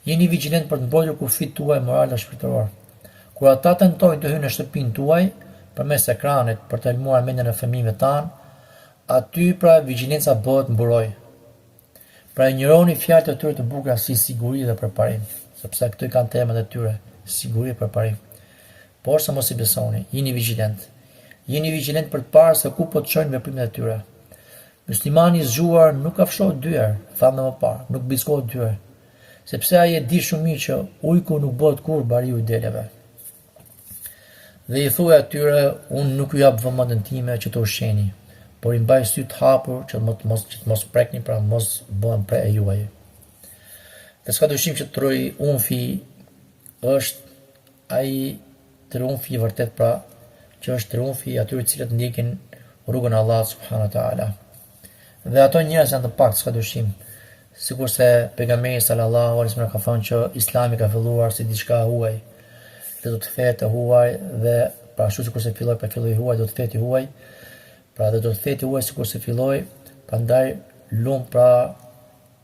Jeni vigjilent për të mbrojtur kufit tuaj moral dhe shpirtëror. Kur ata tentojnë të hyjnë në shtëpinë tuaj përmes ekranit për të lëmuar mendjen e fëmijëve tan, aty pra vigjilenca bëhet mburoj. Pra injoroni fjalët e tyre të bukura si siguri dhe përparim, sepse këto kanë temat e tyre, siguri dhe përparim. Por sa mos i besoni, jeni vigjilent. Jeni vigjilent për të parë se ku po të çojnë veprimet e tyre. Muslimani i zgjuar nuk afshohet dyer, thamë më parë, nuk biskohet dyer, sepse ai e di shumë mirë që ujku nuk bëhet kurrë bariu i deleve. Dhe i thuaj atyre, unë nuk ju jap vëmendjen time që të ushqeni, por i mbaj sy të hapur që të mos prekni, pra mos bëhen pre e juaj. Dhe s'ka dyshim që triumfi është ai triumfi i vërtet, pra që është triumfi i atyre cilët ndjekin rrugën e Allahut subhanahu wa taala. Dhe ato njerëz janë të paktë, s'ka dyshim. Sikurse pejgamberi sallallahu alaihi wasallam ka thënë që Islami ka filluar si diçka e huaj, dhe do të kthehet e huaj, dhe pra ashtu sikurse filloi huaj, do të kthehet i huaj. Pra dhe do të kthehet i huaj sikurse filloi, prandaj lum pra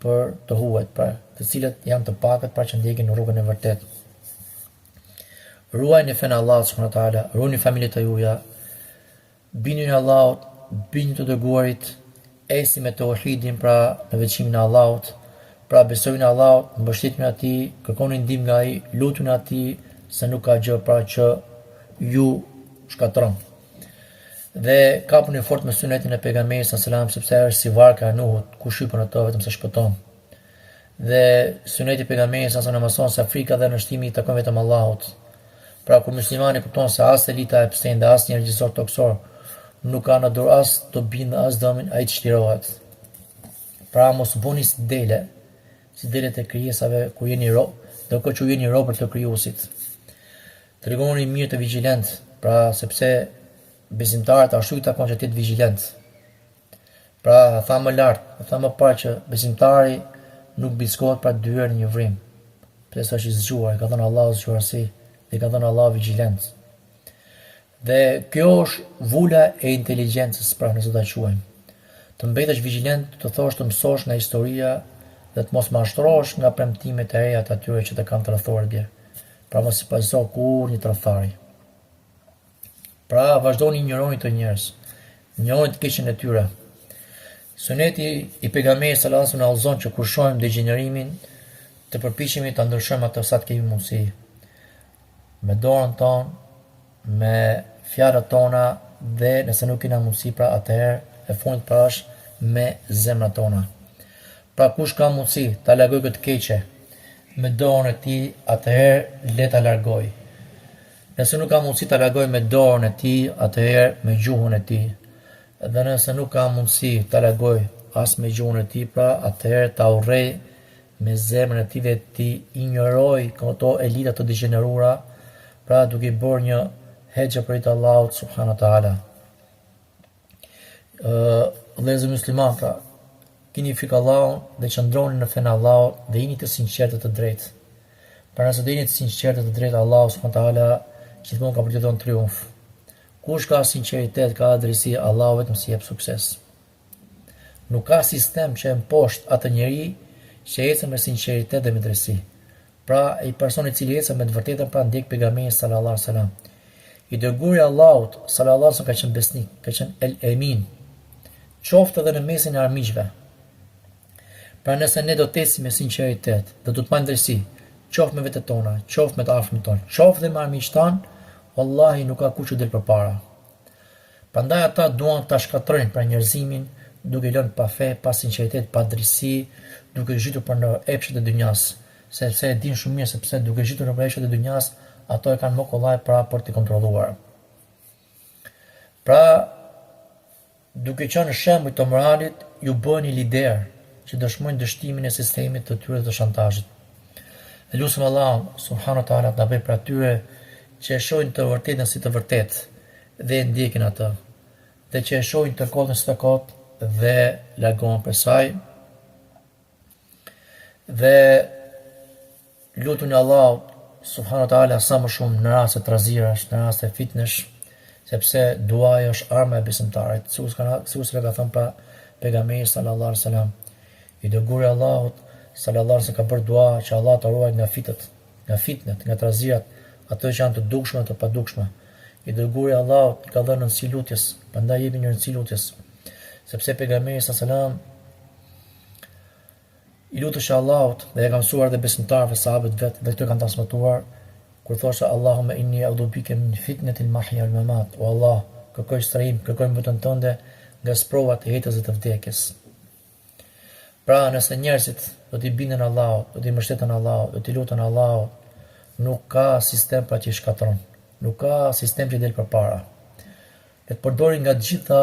për të huajt, pra të cilët janë të pakët pra që ndjekin rrugën e vërtetë. Ruajini fen Allahut subhanahu wa taala, ruajini familjet e juaja, bini në Allahut, bini të dërguarit, esi me tauhidin pra në veçimin e Allahut, pra besojini në Allahut, mbështetuni atij, kërkoni ndihmë nga ai, lutuni atij se nuk ka gjë pra që ju shkatron. Dhe kapuni fort me sunetin e pejgamberit sallallahu alajhi wasallam, sepse është si varka e Nuhut, ku shqypën ato vetëm se shpëton. Dhe suneti i pejgamberit sallallahu alajhi wasallam mëson se frika dhe nështimi i takon vetëm Allahut. Pra kur muslimani kupton se as elita e pstën dhe as një regjisor toksor nuk ka në dorë as të bindë as dëmin, ai të çlirohet. Pra mos bëni si delet e krijesave kur jeni ro, ndërkohë që jeni ro për të krijuesit. Tregoni mirë të vigjilent, pra sepse besimtarët ashtu i takon që të jetë vigjilent. Pra tha më lart, tha më parë që besimtari nuk biskohet pra dyer në një vrim. Pse është i zgjuar, ka thënë Allahu zgjuarsi, dhe ka thënë Allahu vigjilencë. Dhe kjo është vula e inteligjencës, pra nëse ta quajmë. Të mbetesh vigjilent, të thosh të mësosh nga historia dhe të mos mashtrohesh nga premtimet e reja të atyre që të kanë tradhtuar bie. Pra mos i paso kur një tradhtari. Pra vazhdoni injoroni të njerëz. njohin të keqen e tyre. Suneti i pejgamberit sallallahu alajhi wasallam na udhëzon që kur shohim degjinerimin, të përpiqemi ta ndryshojmë atë sa të kemi mundësi. Me dorën tonë, me fjalët tona dhe nëse nuk kena mundësi pra atëherë e fundit pra është me zemrat tona. Pra kush ka mundësi ta largojë këtë keqe me dorën e tij, atëherë le ta largoj. Nëse nuk ka mundësi ta largoj me dorën e tij, atëherë me gjuhën e tij. Dhe nëse nuk ka mundësi ta largoj as me gjuhën e tij, pra atëherë ta urrej me zemrën e tij dhe ti injoroj këto elita të degeneruara, pra duke i bërë një hexhe për të Allahut subhanahu wa taala. Vëllezër musliman, pra keni frikë Allahun dhe qëndroni në fenë Allahut dhe jeni të sinqertë të drejtë. Pra nëse do jeni të sinqertë të drejtë, Allahu subhanahu wa taala gjithmonë ka për t'ju dhënë triumf. Kush ka sinqeritet, ka drejtësi, Allahu vetëm si jep sukses. Nuk ka sistem që e mposht atë njeri që ecën me sinqeritet dhe me drejtësi. Pra, ai personi i cili ecën me të vërtetën, pra ndjek pejgamberin sallallahu alaihi wasallam. I dërguari i Allahut sallallahu alaihi wasallam ka qenë besnik, ka qenë el emin, qoftë edhe në mesin e armiqve. Pra nëse ne do të ecim me sinqeritet dhe do të marrim drejtësi, qoftë me vetët tona, qoftë me të afërmit tonë, qoftë dhe me armiqtë tanë, wallahi nuk ka kush që del përpara. Prandaj ata duan ta shkatrojnë pra njerëzimin, duke lënë pa fe, pa sinqeritet, pa drejtësi, duke zhytur për në epshet e dynjas, sepse e din shumë mirë sepse duke zhytur në epshet e dynjas, ato e kanë më kollaj pra për t'i kontrolluar. Pra, duke qenë shembull të moralit, ju bëni lider që dëshmojnë dështimin e sistemit të tyre të shantazhit. Dhe lutem Allahun subhanahu wa taala ta bëj për atyre që e shohin të vërtetën si të vërtetë dhe e ndjekin atë, dhe që e shohin të kotën si të kotë dhe largohen prej saj. Dhe lutuni Allahut subhanahu wa taala sa më shumë në raste trazirash, në raste fitnesh, sepse duaja është arma e besimtarit, sikur ka thënë pra pejgamberi sallallahu alaihi wasallam. I dërguari i Allahut sallallahu alaihi wasallam ka bërë dua që Allah të ruaj nga fitet, nga fitnet, nga trazirat, ato që janë të dukshme të padukshme. I dërguari i Allahut ka dhënë rëndësi lutjes, prandaj jepni rëndësi lutjes, sepse pejgamberi sallallahu alaihi wasallam i lutesh Allahut dhe e ka mësuar dhe besimtarëve sahabët vetë dhe këto kanë transmetuar kur thoshte Allahumma inni a'udhu bika min fitnatil mahya wal mamat. O Allah, kërkoj strehim, kërkoj mbrojtjen tënde nga sprovat e jetës dhe të vdekjes. Pra, nëse njerëzit do t'i bindën Allahut, do t'i mbështeten Allahut, do t'i lutën Allahut, nuk ka sistem pra që i shkatron, nuk ka sistem që del përpara. Le të përdorin nga gjitha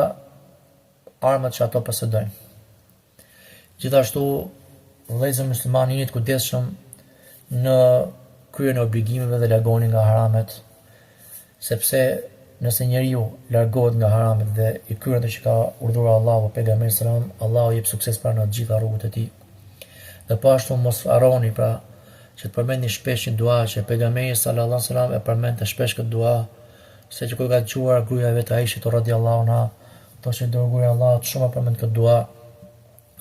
armat që ato posedojnë. Gjithashtu, vëllezër muslimanë, jeni të kujdesshëm në kryen e obligimeve dhe largoni nga haramet, sepse nëse njeriu largohet nga haramet dhe i kryen ato që ka urdhëruar Allahu pejgamberit sallallahu alajhi wasallam, Allahu jep sukses pra në të gjitha rrugët e tij. Dhe po ashtu mos harroni pra që të përmendni shpesh një dua që pejgamberi sallallahu alajhi wasallam e përmendte shpesh këtë dua, se që kur ka dëgjuar gruaja vet Aisha radhiyallahu anha, thoshte dërguari Allahut shumë përmend këtë dua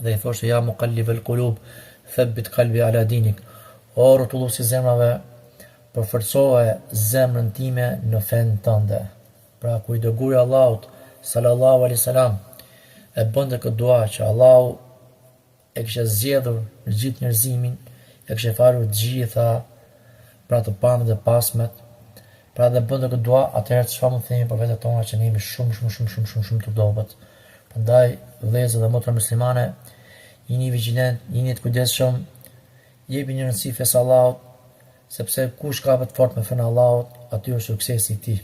dhe i thoshte ja muqallibal qulub thabbit qalbi ala dinik. O rrotulluesi zemrave, përforcoje zemrën time në fen tënde. Pra kur i dërguari Allahut sallallahu alaihi wasallam e bënte këtë dua që Allahu e kishte zgjedhur në gjithë njerëzimin, e kishte falur të gjitha pra të pamët dhe pasmet, pra dhe bënte këtë dua, atëherë çfarë mund të themi për vetë tona që ne jemi shumë të dobët. Prandaj vëllezër dhe motra muslimane, jeni vigjilent, jeni të kujdesshëm, jepini rëndësi fesë Allahut, sepse kush kapet fort me fenë Allahut, aty është suksesi i tij.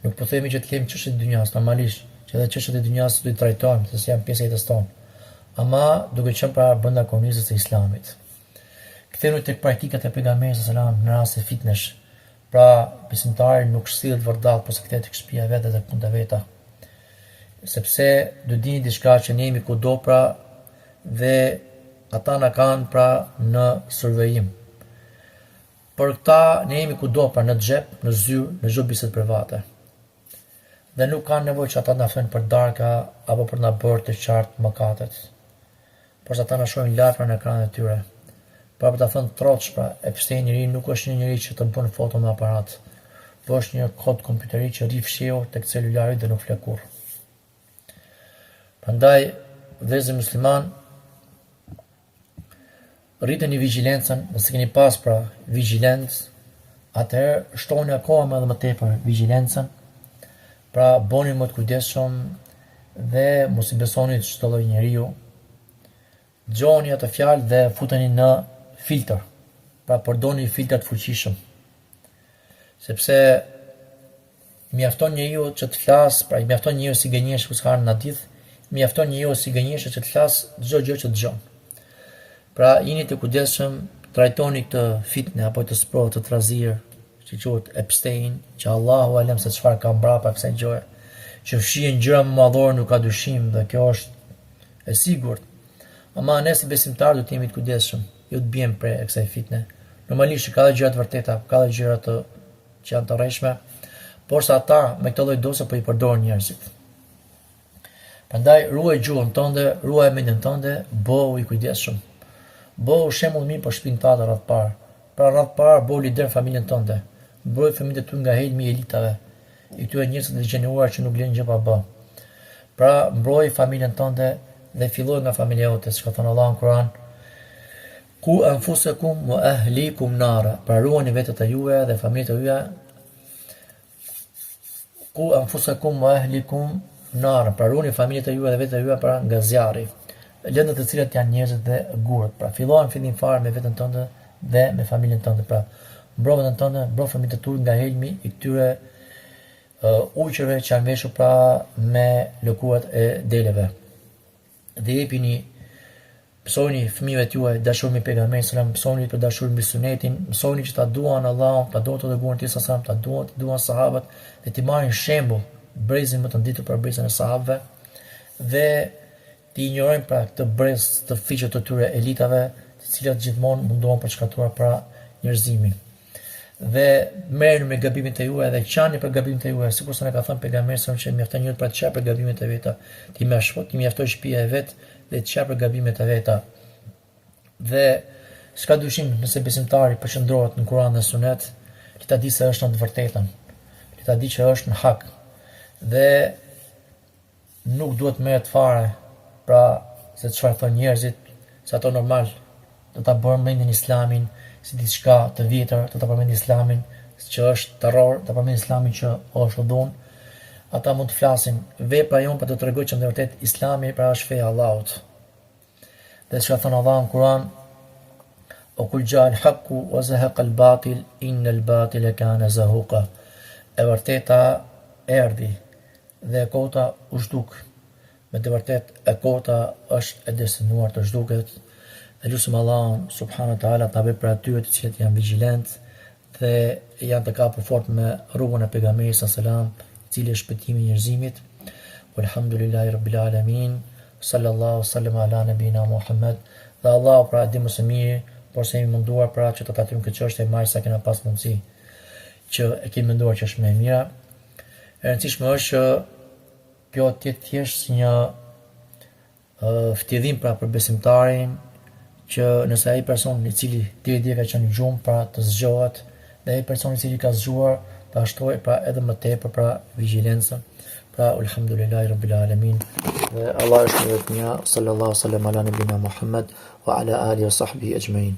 Nuk po themi që të kemi çështje të dynjas, normalisht, që edhe çështjet e dynjas do i trajtojmë, se janë pjesë e jetës tonë. Ama duke qenë pra brenda komunizmit të Islamit. Kthehemi tek praktikat e pejgamberit sallallahu alajhi wasallam në raste fitnesh. Pra, besimtari nuk shsillet vërdall, por se kthehet tek shtëpia vetë dhe punët e veta. Sepse do dini diçka që ne jemi kudo pra dhe ata na kanë pra në survejim. Por këta ne jemi kudo pra në xhep, në zyrë, në çdo bisedë private. Dhe nuk kanë nevojë që ata na thonë për darka apo për na bërë të qartë mëkatet. Por ata na shohin live pra në ekranin e tyre. Për ta thënë troç pra, Epstein njëri nuk është një njeri që të bën foto me aparat, por është një kod kompjuteri që rri fshehu tek celulari dhe nuk flet kurrë. Prandaj, vëllezër musliman, rriteni vigjilencën, nëse keni pas pra vigjilencë, atëherë shtoni akoma edhe më tepër vigjilencën, pra boni më të kujdesshëm dhe mos i besoni çdo lloj njeriu. Dëgjoni ato fjalë dhe futeni në filtr. Pra përdorni filtra të fuqishëm. Sepse mjafton njeriu që të flas, pra i mjafton njeriu si gënjesh ku s'ka në hadith, mjafton njeriu si gënjesh që të flas çdo gjë që dëgjon. Pra jeni të kujdesshëm, trajtoni këtë fitne apo të sprovë të trazir, që quhet Epstein, që Allahu alem se çfarë ka mbrapa kësaj gjëje, që fshihen gjëra më madhore nuk ka dyshim dhe kjo është e sigurt. Ama ne si besimtar do të jemi të kujdesshëm, jo të bijmë prej kësaj fitne. Normalisht ka dhe gjëra të vërteta, ka dhe gjëra që janë të rreshme, por sa ata me këtë lloj dose po i përdorin njerëzit. Prandaj ruaj gjuhën tënde, ruaj mendjen tënde, bëhu i kujdesshëm. Bëhu shembull mirë për shtëpinë tënde radh parë. Pra radh parë bëhu lider familjen tënde. Mbroj fëmijët e tu nga helmi i elitave, i këtyre njerëzve të gjenuar që nuk lënë gjë pa bë. Pra mbroj familjen tënde dhe filloj nga familja jote, siç ka thënë Allahu në Kur'an. Ku anfusakum wa ahlikum nara. Pra ruani vetët e juaja dhe familjet e juaja. Ku anfusakum wa ahlikum nara. Pra ruani familjet e juaja dhe vetët e juaja pra nga zjarri. Lëndët e cilat janë njerëzit dhe gurët. Pra fillojnë fillim fare me veten tënde dhe me familjen tënde. Pra mbro veten tënde, mbro familjen e tu nga helmi i këtyre uqërve që janë veshur pra me lëkurat e deleve. Dhe jepini, mësoni fëmijëve tuaj dashuri me pejgamberin sallallahu alajhi wasallam, mësoni për dashuri mbi sunetin, mësoni që ta duan Allahun, ta duan të dërguarin e tij sallallahu alajhi wasallam, ta duan sahabët dhe të marrin shembull brezin më të nditur për brezin e sahabëve dhe të injorojnë pra këtë brez të fiqet të tyre elitave, të cilat gjithmonë mundohen për shkatruar pra njerëzimin. Dhe merrni me gabimet e juaja dhe qani për gabimet e juaja, sikur se ne ka thënë pejgamberi që mjafton njëri pra të qaj për gabimet e veta, ti mjaftoj shtëpia e vet dhe të qaj për gabimet e veta. Dhe s'ka dyshim nëse besimtari përqendrohet në Kur'an dhe Sunet, le ta di se është në të vërtetën, le ta di që është në hak dhe nuk duhet merret fare pra se çfarë thonë njerëzit, se ato normal do ta përmendin Islamin si diçka të vjetër, do ta përmendin Islamin që është terror, do ta përmendin Islamin që është dhun. Ata mund të flasin, vepra jon për të treguar që në vërtet Islami pra është feja e Allahut. Dhe çka thon Allahu në Kur'an, o kul ja al-haqqu wa zahaqa al-batil inna al-batila kana zahuqa. E vërteta erdhi dhe e kota u zhduk. Me të vërtet e kota është e destinuar të zhduket. Dhe lutem Allahun subhanahu wa taala ta bëj për atyre të cilët janë vigjilent dhe janë të kapur fort me rrugën e pejgamberit sallallahu alajhi wasallam, i cili është shpëtimi i njerëzimit. Walhamdulillahi rabbil alamin. Sallallahu sallam ala nabina Muhammad. Dhe Allah pra di më së miri, por se jemi munduar pra që të trajtojmë këtë çështje më sa kena pas mundësi që e kemi menduar që është më e mira. E rëndësishme është që kjo të jetë thjesht si një ftidhim pra për besimtarin, që nëse ai person i cili deri ka qenë gjumë pra të zgjohet, dhe ai person i cili ka zgjuar ta shtojë pra edhe më tepër pra vigjilencën. Pra alhamdulillahi rabbil alamin. Dhe Allah është vetëm ja, sallallahu sallam ala nabina Muhammad wa ala alihi wa sahbihi ajma'in.